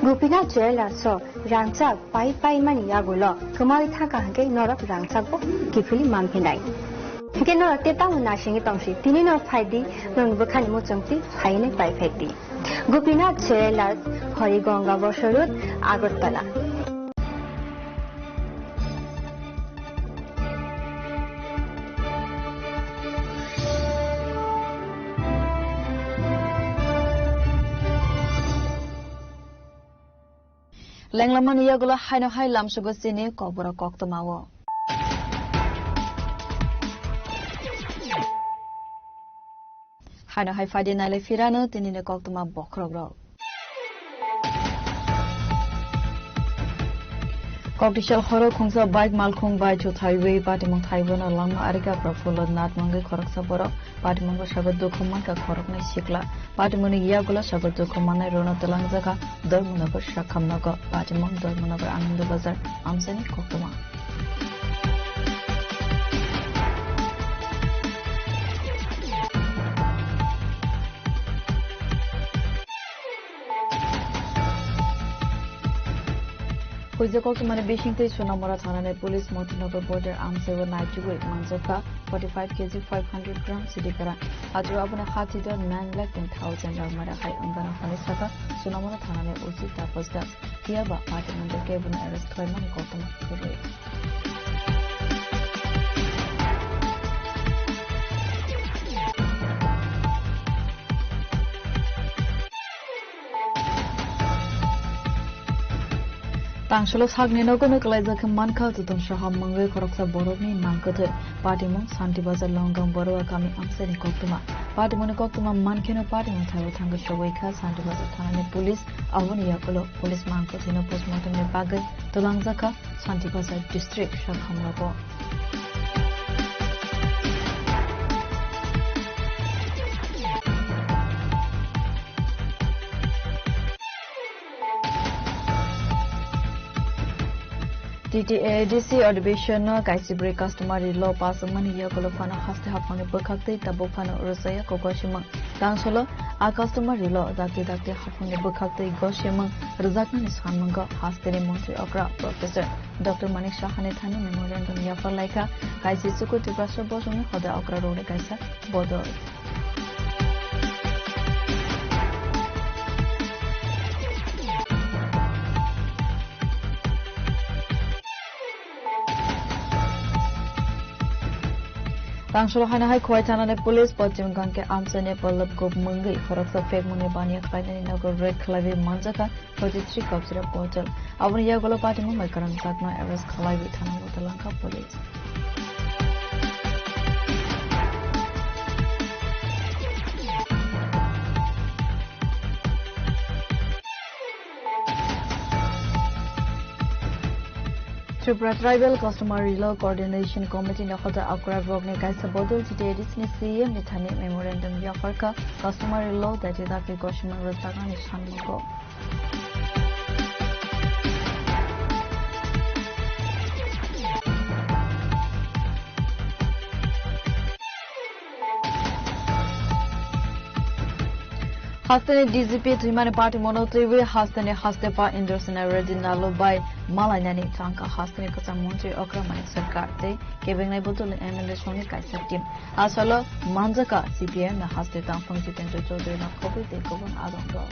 Gopinath Jewelers so rangchak pai mani yagulo kumari thaka hanke norok rangchak bo kifuli mamphinai hanke norok teta na singi tongsi tini no phaidi nong bukhani mo chongti phaine pai phekti Gopinath Jewelers Horigonga Bosorut Agartala Lenglaman yagulo haino hai lamsugo sini kobora koktomawo. haina hai fade nale firano tinine koktuma bokrogrok Kokdishal khoro khungsa bike malkhung bai chu highway patimong thaibona lama arika profulod nat mangai khoraksa borok patimong sagot dokhoman ka khorok nai sikla patimoni yagula sagot dokhoman nai rona telang jaka dormunagar shakhamnaga patimong dormunagar anand bazar amsani koktuma Kujako Kumane Bishingte Sunamora Thana Police Motinogar Border Arms Over Nigeria Manzoka 45 kg 500 grams Sidikara Aju Abuna Hatidor 9,10,000 Ramara High Ungana Hanisaka Sunamora Thana Usi Tapos Kiaba Party Member Kevin Arrest Clement Kotama Kure Tangsholo Sagni Nogono Kalaiza Manka to Shaham Mangue Koroksa Boroni Mankate, Patimon, Santi Baza Longam Boroa Kami Amseni Koktuma, Patimon Koktuma Mankino Patimon Tayo Tanga Shaweka, Santi Baza Tane Police, Avoni Yakolo, Police Manko, Tino Postmortem Bagay, Tolangzaka, Santi Baza District, Shakamrapo. DC Audition Kaisibri Customary Law Pass Money Yakolofana has to have on a book update, Tabopano Rosaya Kogoshima. Councilor, a customary law that did have on the book update Goshima, Razakman is Hamanga, Hasteri Monte Okra, Professor Dr. Manisha Hanethani Memorandum Yafa Laika, Kaisisuku to Brasha Bosom, Hoda Okra Road Kaisa, Bodo. Tangsholo Hana High Quaitana Police, Potim Ganke Amsane Polab Gop Mungi, Koroksa Fake Munibania Kainani Nago Red Clavi Manzaka, 43 Cops Portal. Avania Golo Patimu, my current Sakna Eras Kalavi Tana with the Lanka Police. Tripura Tribal Customary Law Coordination Committee Nakhota Akra Rogne Kaisa Bodol City CM Nithani Memorandum Yafarka Customary Law that is Aki Goshima Rastana Nishanmugo. Hastane DGP Thimane Party Monotriwe Hastane Hastepa Indorsana Redinalo by Malanani Tanka Hastane Kasamonti Okramani Sarkarte, giving a bottle and the Shoni Kaisa team. Asalo Manzaka CPM the Haste Tampon Tito Jodena Kobe de Govan Adongo.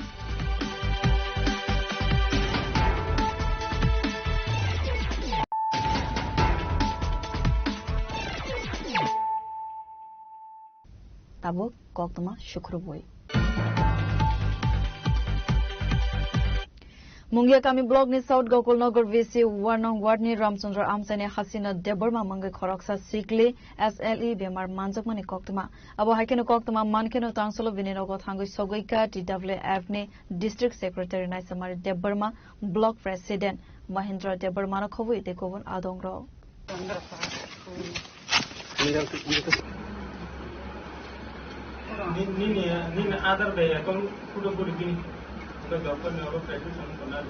Tabo Koktama Shukruboy. Mungia Kami blog ni South Gokul Nagar VC Warnong Wardni Ramchandra Amsane Hasina Deborma Mangai Khoroksa Sikli SLE Bemar Manjokmani Koktuma Abo Haikeno Koktuma Mankeno Tangsolo Vininogo Thangu Sogoika TWF ni District Secretary Naisamari Deborma Block President Mahindra Deborma Khobu Dekovon Adongro Nini other day I come to the good beginning. The government of tradition for that.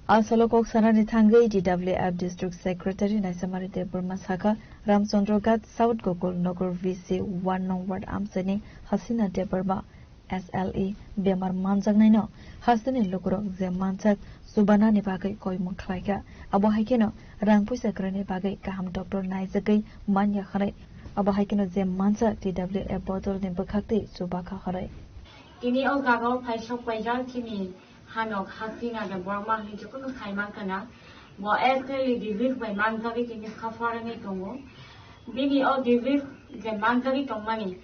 Ansalo Koksana Nithangai DWF District Secretary Naisamari Deborma Saka Ramchandra Gat South Gokul Nagar VC 1 Nong Ward Amsani Hasina Deborma SLE Bemar Manjagnaino Hasani Lukro Zemanchak Subana Nibagai Koi Mukhlaika Abo Haikeno Rangpuisa Krane Bagai Kaham Dr. Naizagai Manya Khare Abo Haikeno Zemancha TWF Botol Nimbakakti Subaka Khare Ini o gagal paisok paijal kini Hanok Hasina the Burma Hijukun Kaimakana Bo Escali disease by Manzari kini Kafarani Tongo Bini o disease the Manzari Tongmani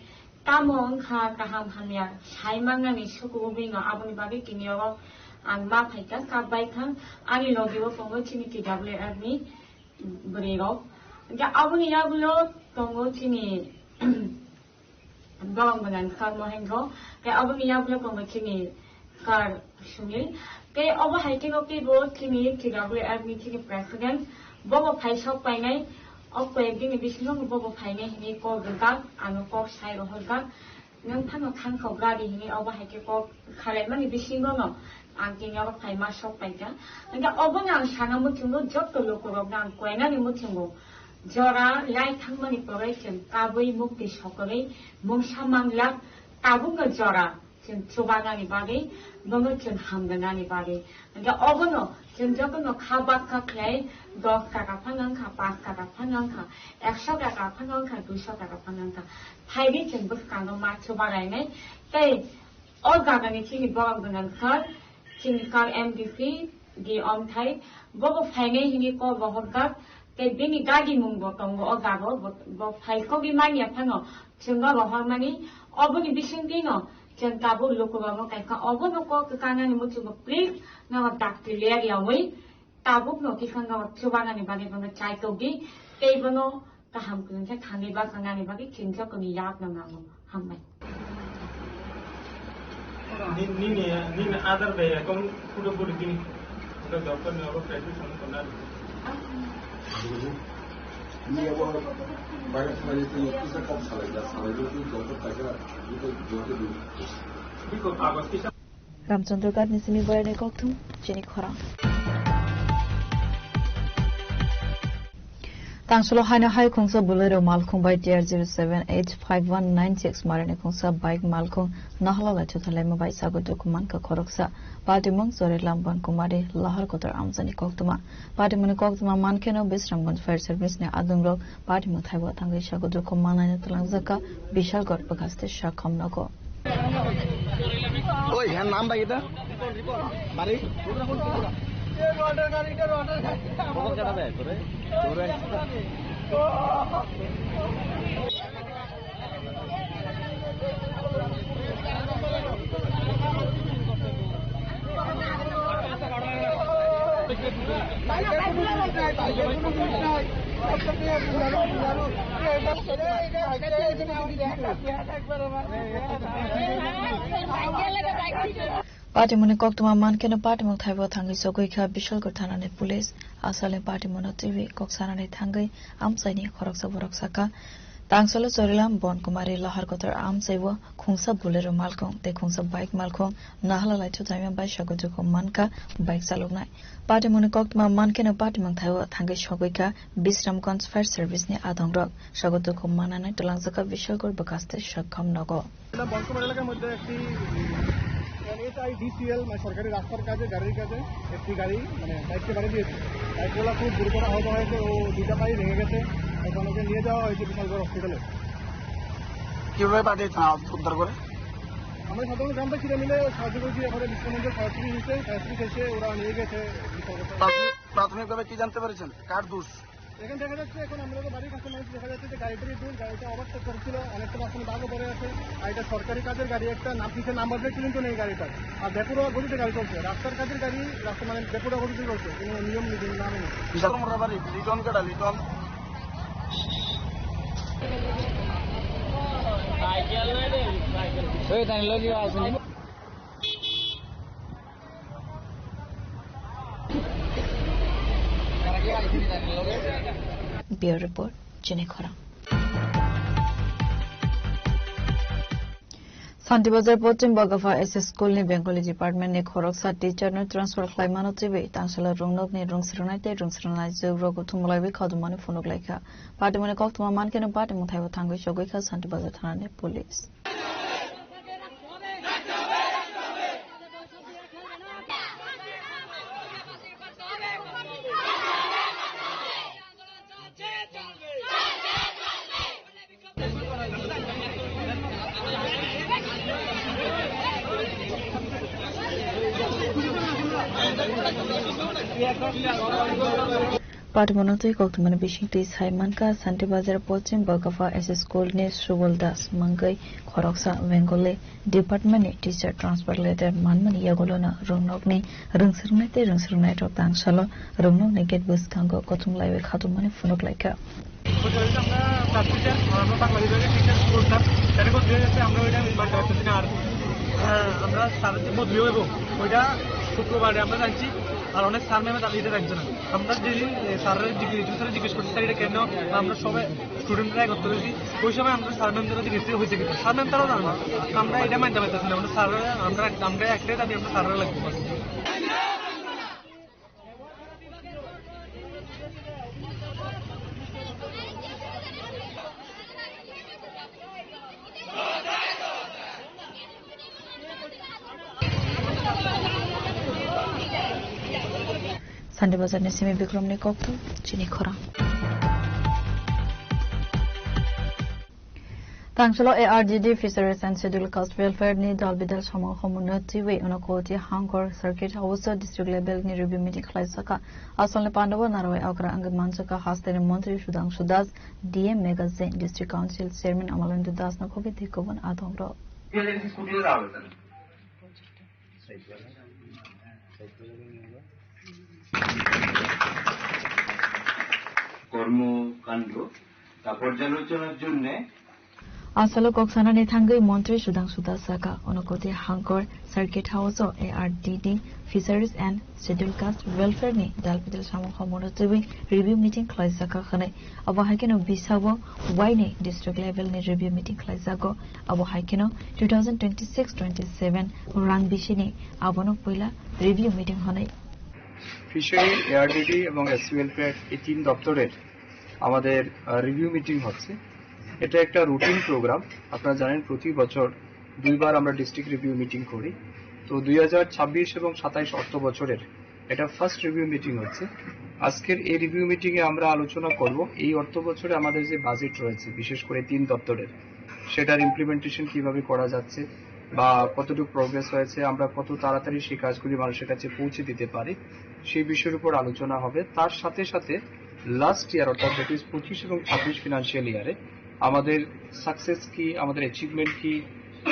Tamong Ka Kaham Hanya Haimangani Sukubinga Abuni Babi Kinyo ang ma phaika kabai khang ani logiwo kongo chini TWR ni brego ja abuni yabulo kongo chini bawang banan khang mohengo ke abuni yabulo kongo chini kar sunil ke obo haiti ko ki bo chini TWR ni chini president bobo phaisok painai ok pweding ni bisino bobo phainai ni ko gak ano ko sai ro holga nang thano thang khobra di ni obo haiti ko khare mani bisino no angking apa kaima sok paika, angka obon yang sana mutingo jod to lokorok nang kuena ni mutingo, jora lai thang mani proration kabui mukti sokore, mungsa manglak kabung ke jora, jen coba ni bagi, bangun jen hamdana ni bagi, angka obono jen jokono kabak kaklay, 10 টাকা ফাঙ্গাঙ্কা 5 টাকা ফাঙ্গাঙ্কা 100 টাকা ফাঙ্গাঙ্কা 200 টাকা ফাঙ্গাঙ্কা, থাইরি jen buskano ma coba lainai, tay orgaga ni chini bawang dengan kar Singkar MDC di Om Thai, bobo phaingai hini ko bohorgat, ke bini gadi mung botongo ogago, bo phai ko bi mani aphango, chunga bohor mani, oboni bisingdi no, chen kabo lokoba mo kai ka obono ko kana ni mutu mo please na dakti leri awai, tabuk no kikanga chubana ni bani bono chai togi, ke bono ka hamkun che thani ba kana ni bagi chinja ko ni yak na ngamo hammai. Nini other way, kung puro gini, kita dapat ni apa kreatif sama konar. Ini apa banyak sekali itu kita kau salah itu dapat saja itu jual dulu. Ini kau agak kita. Ramchandra Gad nisimi bayar koktum jeni khora. Tangsolo haina hai khongsa bolero malkhong by TR078519 marane khongsa bike malkhong nahla la chothale mobile sago dokuman ka khoroksa patimong sore lamban kumari lahar kotar amjani koktuma patimone koktuma mankeno bisramganj fire service ne adungrok patimong thaibo thangai sago dokuman na talangjaka bishal gor pagaste shakham nago ওই হ্যাঁ নাম ভাই এটা বাড়ি order কত টাকা দেয় তোরে Patimone koktuma mankeno patimong thaibo thangai sogoi kha bishalgor thanane police asale patimono tv koksanane thangai amsaini khoroksa boroksa ka tangsolo chorilam bon kumari lahar kotar amsaibo khungsa bolero malkong te khungsa bike malkong nahla lai chutaima bai sagojuko manka bike chaloknai patimone koktuma mankeno patimong thaibo thangai sogoi kha bisramganj fire service ne adongrok sagojuko manane tolangjaka bishalgor bakaste sakham nago বনকুমার এলাকার মধ্যে একটি HIDCL মানে সরকারি রাস্তার কাজে গাড়ির কাজে একটি গাড়ি মানে বাইককে বাড়ি দিয়েছে বাইকগুলো খুব দুর্ঘটনা আহত হয়েছে ও দুইটা পাই ভেঙে গেছে এখন ওকে নিয়ে যাওয়া হয়েছে বিশালগড় হসপিটালে কিভাবে পাঠিয়েছেন উদ্ধার করে আমরা সাধারণ গ্রামটা ছিঁড়ে মিলে সাহায্য করেছি এখন বিশ্বমন্দির সরাসরি নিচ্ছে সরাসরি এসে ওরা নিয়ে গেছে প্রাথমিকভাবে কি জানতে পেরেছেন কার দোষ এখানে দেখা যাচ্ছে এখন আমরা তো বাড়ির কাছে মানুষ দেখা যাচ্ছে যে গাড়িটারই দূর গাড়িটা ওভারটেক করছিল অনেকটা রাস্তা দাগও পড়ে আছে আর এটা সরকারি কাজের গাড়ি একটা পিছিয়ে নাম্বার প্লেট কিন্তু নেই গাড়িটার আর বেপুরা গতিতে গাড়ি চলছে রাস্তার কাজের গাড়ি রাস্তা মানে বেপুরা গতিতে চলছে কোনো নিয়ম নীতি না মেনে লিটন কেটা Liton Bureau Report, Jenny Khora. Santibazar Pochim Bagafa SS School ni Bengali Department ni Khoroksa teacher no transfer klaimano tibe tangsala rungnok ni rungsranaite rungsranai jogrog thumlaibe khadumani phonok laika patimone koktuma mankeno patimong thaibo thangai sogoi kha Santibazar thana ni police Patmonotoi koktumani bishingti Saimanka Santi Bazar Pochim Bagafa as School ne Subal Das Mangai Khoroksa Bengali Department Teacher Transfer Letter Manman Yagolona Rungnokni Rungsurnai Tok Tangsalo Rungnokni Get Bus Kango Kotum Laiwe Khatumani Funok Laika শুক্রবারে আমরা জানছি আর অনেক sir ম্যামে তাদের রাখছে না আমরা যেদিন স্যারের জিজ্ঞেস করছি স্যার এটা কেন আমরা সবাই স্টুডেন্টরা একত্র হয়েছি ওই সময় আমরা স্যার ম্যামদের জিজ্ঞেস হয়েছে কিন্তু স্যার ম্যাম তারাও জানো না আমরা এটা মানতে পারতেছি না আমরা স্যাররা আমরা একটাই দাবি আমরা স্যাররা লাগতে পারছি Sandi Bazar ne Simi Bikram ne koktu Chini Khora Tangshalo ARGD Fisheries and Scheduled Caste Welfare ni Dalbidal Shamo Homunati we Unakoti Hangor Circuit House District Level ni Review Meeting Klaisaka Asonle Pandava Narway Akra Angad Mansaka Hastene Montri Shudang Shudas DM Magazine District Council Chairman Amalandu Das Nakobi Dikovan Adongro কর্মকাণ্ড তা পর্যালোচনার জন্য Asalo Koksana ne Thangai Montri Shudang Sudasaka Onokoti Hangor Circuit House ARDD Fisheries and Scheduled Caste Welfare ni Dalbidal Shamo Homunati Review Meeting Klaisaka Khane Abo Haikeno Bisabo Waine District Level ni Review Meeting Klaisako Abo Haikeno 2026-27 Rang Bishini Abono Poila Review Meeting Hone fishery ARDD এবং SC welfare এই তিন দপ্তরের আমাদের review meeting হচ্ছে এটা একটা routine programme আপনারা জানেন প্রতি বছর দুইবার আমরা ডিস্ট্রিক্ট রিভিউ মিটিং করি তো 2026 এবং 27 অর্থ বছরের এটা ফার্স্ট রিভিউ মিটিং হচ্ছে আজকের এই রিভিউ মিটিং এ আমরা আলোচনা করব এই অর্থ বছরে আমাদের যে বাজেট রয়েছে বিশেষ করে তিন দপ্তরের সেটার ইমপ্লিমেন্টেশন কিভাবে করা যাচ্ছে বা কতটুকু প্রোগ্রেস হয়েছে আমরা কত তাড়াতাড়ি সেই কাজগুলি মানুষের কাছে পৌঁছে দিতে পারি সেই বিষয়ের উপর আলোচনা হবে তার সাথে সাথে লাস্ট ইয়ার অর্থাৎ 25 এবং 26 ফিনান্সিয়াল ইয়ারে আমাদের সাকসেস কি আমাদের অ্যাচিভমেন্ট কি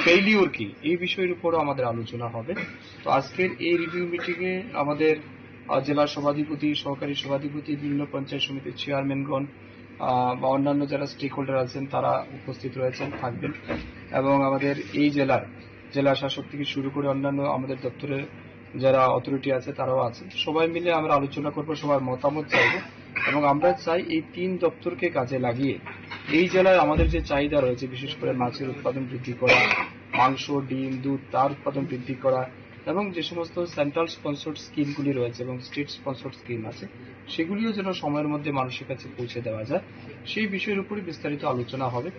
ফেইলিউর কি এই বিষয়ের উপরও আমাদের আলোচনা হবে তো আজকের এই রিভিউ মিটিং এ আমাদের জেলা সভাধিপতি সহকারী সভাধিপতি বিভিন্ন পঞ্চায়েত সমিতির চেয়ারম্যানগণ বা অন্যান্য যারা স্টেক হোল্ডার আছেন তারা উপস্থিত রয়েছেন থাকবেন এবং আমাদের এই জেলা শাসক থেকে শুরু করে অন্যান্য আমাদের দপ্তরের যারা অথরিটি আছে তারাও আছে সবাই মিলে আমরা আলোচনা করব সবার মতামত চাইব এবং আমরা চাই এই তিন দপ্তরকে কাজে লাগিয়ে এই জেলায় আমাদের যে চাহিদা রয়েছে বিশেষ করে মাছের উৎপাদন বৃদ্ধি করা মাংস ডিম দুধ তার উৎপাদন বৃদ্ধি করা এবং যে সমস্ত সেন্ট্রাল স্পন্সর্ড স্কিমগুলি রয়েছে এবং স্টেট স্পন্সর্ড স্কিম আছে সেগুলিও যেন সময়ের মধ্যে মানুষের কাছে পৌঁছে দেওয়া যায় সেই বিষয়ের উপরে বিস্তারিত আলোচনা হবে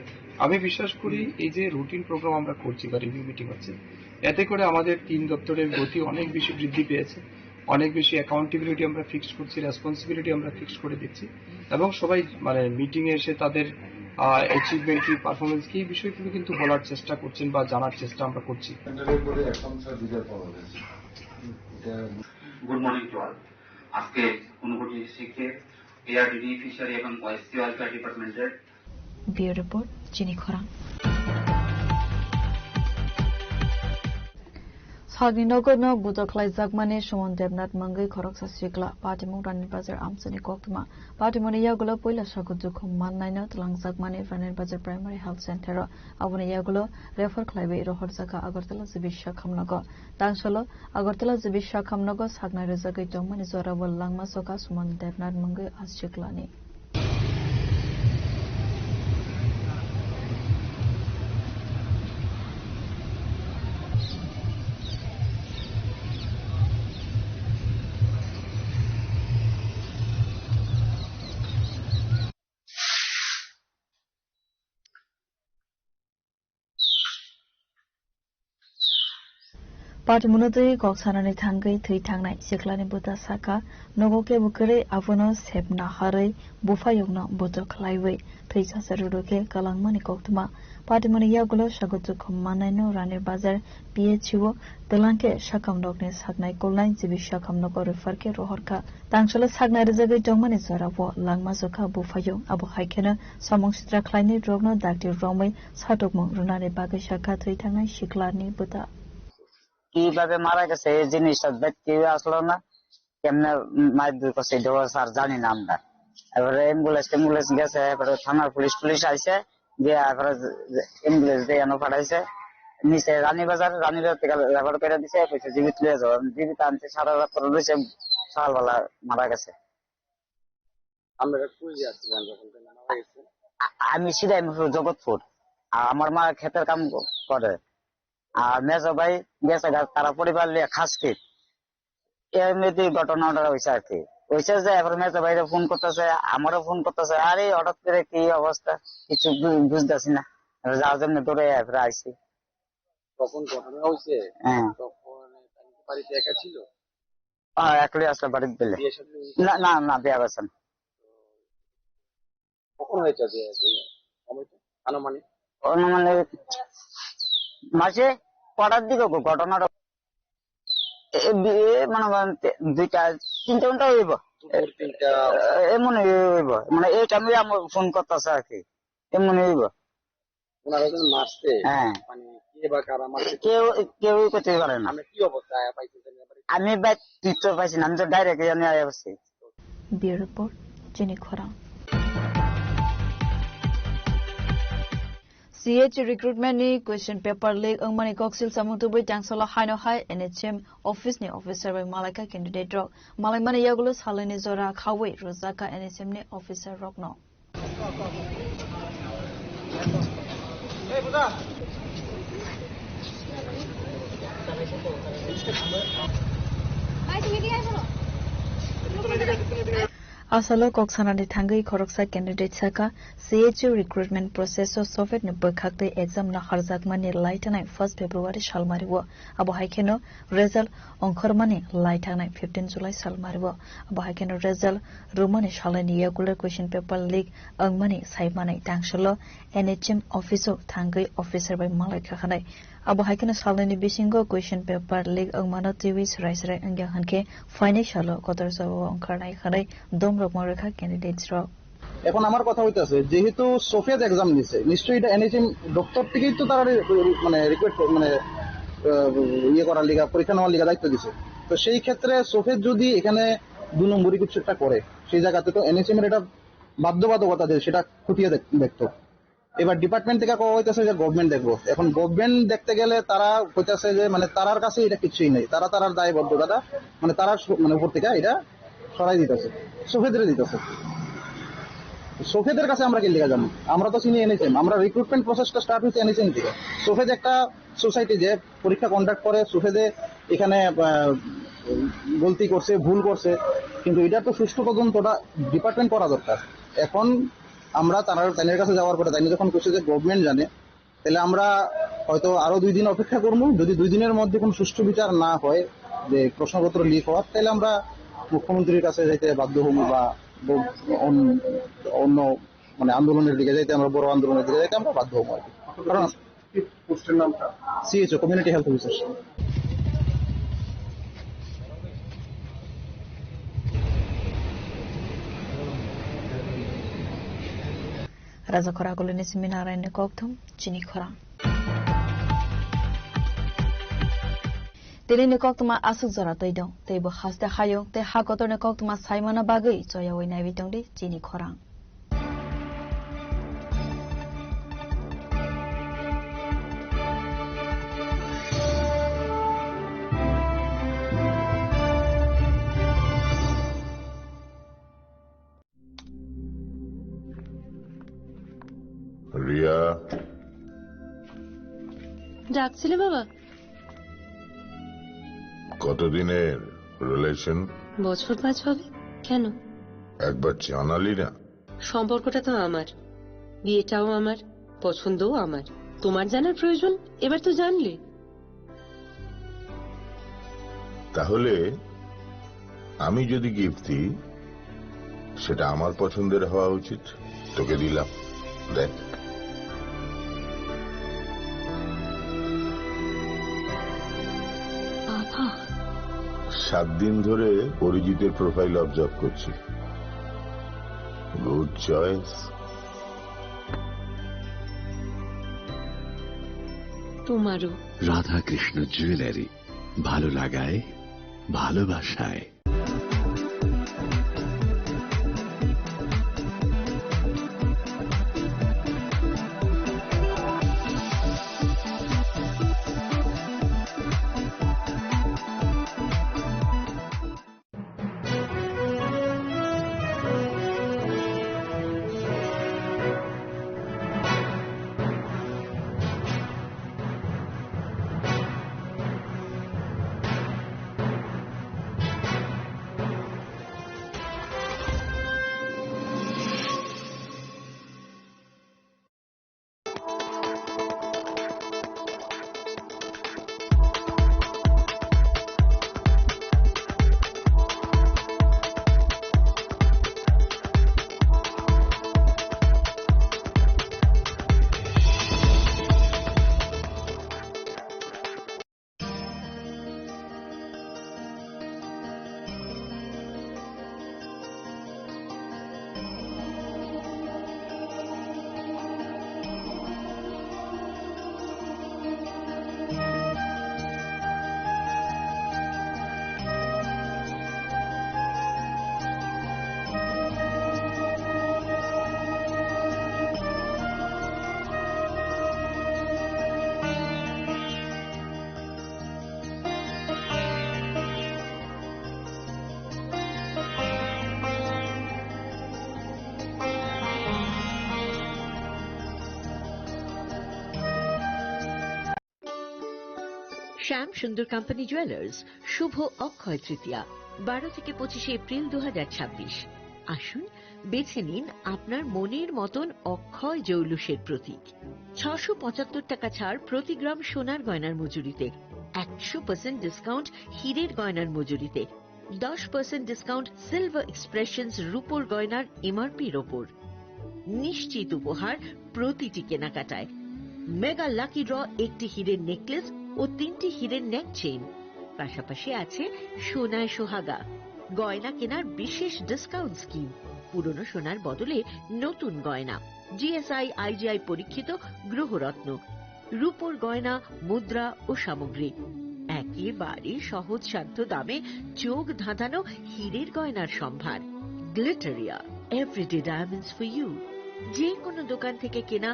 আমি বিশ্বাস করি এই যে রুটিন প্রোগ্রাম আমরা করছি বা রিভিউ মিটিং হচ্ছে এতে করে আমাদের তিন দপ্তরের গতি অনেক বেশি বৃদ্ধি পেয়েছে অনেক বেশি অ্যাকাউন্টেবিলিটি আমরা ফিক্স করছি রেসপন্সিবিলিটি আমরা ফিক্স করে দিচ্ছি এবং সবাই মানে মিটিং এ এসে তাদের অ্যাচিভমেন্ট কি পারফরমেন্স কি এই বিষয়গুলো কিন্তু বলার চেষ্টা করছেন বা জানার চেষ্টা আমরা করছি গুড মর্নিং টু অল আজকে ঊনকোটি ডিস্ট্রিক্টের এআরডিডি ফিশারি এবং ওএসসি ওয়েলফেয়ার ডিপার্টমেন্টের বিও রিপোর্ট চিনি খরা Sagninogo no budoklai zakmani Shumon Debnat Mangai Khoroksa Sikla Patimung Ranir Bazar Amsani Koktuma Patimoni Yagulo Poila Shagudu Kuman Naina Tlang Zakmani Ranir Bazar Primary Health Center Abuni Yagulo Refer Klaibe Rohorzaka Agartala Zibisha Kamnago Danshalo Agartala Zibisha Kamnago Sagna Rezagai Tomani Zorabol Langma Soka Shumon Debnat Mangai Aschiklani Party Munotri Koksanani Tangai, Three Tangai, Siklani Buta Saka, Nogoke Bukere, Avono, Sebna Hare, Bufayogna, Buto Klaiwe, Thrisa Saruke, Kalangmani Koktuma, Party Muniagulo, Shagotu Komanano, Rani Bazar, PHU, Delanke, Shakam Dognes, Hagnai Kolai, Zibi Shakam Nogo Refarke, Rohorka, Tangshala Sagna Rezaga Jongmani Zaravo, Langmazoka, Bufayo, Abu Haikena, Samong Stra Kleine, Drogno, Dactyl Romway, Satokmo, Runani Bagashaka, Three Tangai, Shiklani Buta. কিভাবে মারা গেছে এই জিনিসটা দেখতে আসলো না কেমনে মায়ের দুই কাছে দেওয়া স্যার জানি না আমরা এবারে অ্যাম্বুলেন্স গেছে এবারে থানার পুলিশ আইছে দিয়ে এবারে অ্যাম্বুলেন্স দিয়ে এনে পাঠাইছে নিচে রানীবাজার থেকে রেফার করে দিছে কইছে জীবিত লিয়ে যাও জীবিত আনছে সারা রাত পরে রয়েছে সকালবেলা মারা গেছে আমরা কই যাচ্ছিলাম যখন মারা গেছে আমি সিধাই জগৎপুর আর আমার মা ক্ষেতের কাম করে আর মেজো ভাই গেছে তারা পরিবার নিয়ে খাসকি এমনি ঘটনাটা হয়েছে আর কি হয়েছে যে এবার মেজো ভাইরে ফোন করতেছে আমারও ফোন করতেছে আরে হঠাৎ করে কি অবস্থা কিছু বুঝতেছি না যার জন্য দৌড়ে এবার আইসি তখন ঘটনা হয়েছে তখন বাড়িতে একা ছিল একলাই আসলে বাড়িতে দিলে না বিয়া গেছেন কখন হয়েছে অনুমানিক মাসে কটার দিকে ঘটনাটা মানে 2-3 হইব এমন হইব মানে এই টাইমে আমার ফোন করতেছে আর কি এমন হইব কেউই করতে পারে না আমি বাইক টিপতে পাইছি না আমি তো ডাইরেক্ট জানি আসছি ব্যুরো রিপোর্ট চিনি খরা CH recruitment ni question paper leak angmani koksil samutu boi tangsala haino hai NHM office ni officer by malaka candidate rok malaimani yagulo salani zora khawi rozaka NHM ni officer rok no hey buda Asalo Koksanani Tangai Koroksa candidate Saka CHU recruitment process of Soviet Nubakakte exam na Harzakmani Lightanai 1st February Shalmariwo Abu Haikeno result Onkormani Lightanai 15 July Shalmariwo Abu Haikeno result Rumani Shalani Yagular question paper leak Angmani Saimani Tangshalo NHM officer Tangai officer by Malaka Hanai Abu Haikeno Shalani Bishingo question paper leak Angmano TV Raisrai Angya Hanke financial Kotorso Onkarnai Hanai Dom Rokmarekha candidates rock এখন আমার কথা হইতাছে যেহেতু সোফিয়াত exam নিছে নিশ্চয়ই এটা NHM doctor থেকেই তো তারা মানে রিকোয়েস্ট মানে ইয়ে করার লিগা পরীক্ষা নেওয়ার লিগা দায়িত্ব দিছে তো সেই ক্ষেত্রে সোফিয়াত যদি এখানে 2 নম্বরই কিছু একটা করে সেই জায়গাতে তো এনএচএম এর এটা বাধ্যবাধকতা যে সেটা খুঁটিয়ে দেখতো এবার ডিপার্টমেন্ট থেকে কওয়া হইতাছে যে গভর্নমেন্ট দেখবো এখন গভর্নমেন্ট দেখতে গেলে তারা কইতাছে যে মানে তারার কাছে এটা কিছুই নেই তারার দায়বদ্ধতাটা মানে তারা মানে উপর থেকে এটা সরাই দিতেছে সোফিয়াতের দিতেছে সোফেদের কাছে আমরা কি লিখা জানি আমরা তো চিনি এনেছেন আমরা রিক্রুটমেন্ট প্রসেসটা স্টার্ট হইছে এনেছেন থেকে সোফেদ একটা সোসাইটি যে পরীক্ষা কন্ডাক্ট করে সোফেদে এখানে গলতি করছে ভুল করছে কিন্তু এটা তো সুষ্ঠু তদন্তটা ডিপার্টমেন্ট করা দরকার এখন আমরা তাদের কাছে যাওয়ার পরে তাই যখন কইছে যে গভর্নমেন্ট জানে তাহলে আমরা হয়তো আরো 2 দিন অপেক্ষা করব যদি 2 দিনের মধ্যে কোনো সুষ্ঠু বিচার না হয় যে প্রশ্নপত্র লিক হওয়ার তাহলে আমরা মুখ্যমন্ত্রীর কাছে যাইতে বাধ্য হব বা অন্য মানে আন্দোলনের দিকে যাইতে আমরা বড় আন্দোলনের দিকে যাইতে আমরা বাধ্য হবো কারণ পোস্টের নামটা CHO community health officer Raza Khora Golini Seminar in Koktum Chini Khora Dili ni Koktuma asuk zara toidong teibo haste hayo te hakotor ni Koktuma saimana bagai choya wei nai bitong di Chini Khora Riya ডাকছিলে বাবা কতদিনের relation বছর 5 হবে কেন একবার জানালি না সম্পর্কটা তো আমার বিয়েটাও আমার পছন্দও আমার তোমার জানার প্রয়োজন এবার তো জানলে তাহলে আমি যদি গিফট দিই সেটা আমার পছন্দের হওয়া উচিত। তোকে দিলাম, দেখ। বাবা, 7 দিন ধরে অরিজিতের প্রোফাইল অবজার্ভ করছি। Good choice. তোমারও। রাধাকৃষ্ণ জুয়েলারি, ভালো লাগায় ভালোবাসায়। শ্যাম সুন্দর কোম্পানি জুয়েলার্স শুভ অক্ষয় তৃতীয়া 12 থেকে 25 এপ্রিল 2026। আসুন বেছে নিন আপনার মনের মতন অক্ষয় জৌলুসের প্রতীক। 675 টাকা ছাড় প্রতি গ্রাম সোনার গয়নার মজুরিতে, 100% ডিসকাউন্ট হীরের গয়নার মজুরিতে, 10% ডিসকাউন্ট সিলভার এক্সপ্রেশনস রূপোর গয়নার এমআরপির ওপর। নিশ্চিত উপহার প্রতিটি কেনাকাটায়। মেগা লাকি ড্র একটি হীরের নেকলেস ও 3টি হীরের নেক চেইন। পাশাপাশি আছে সোনায় সোহাগা। গয়না কেনার বিশেষ ডিসকাউন্ট স্কিম। পুরনো সোনার বদলে নতুন গয়না। জিএসআই আইজিআই পরীক্ষিত গ্রহরত্ন, রূপোর গয়না, মুদ্রা ও সামগ্রী। একেবারে সহজসাধ্য দামে চোখ ধাঁধানো হীরের গয়নার সম্ভার। Glitteria, everyday diamonds for you. যে কোনো দোকান থেকে কেনা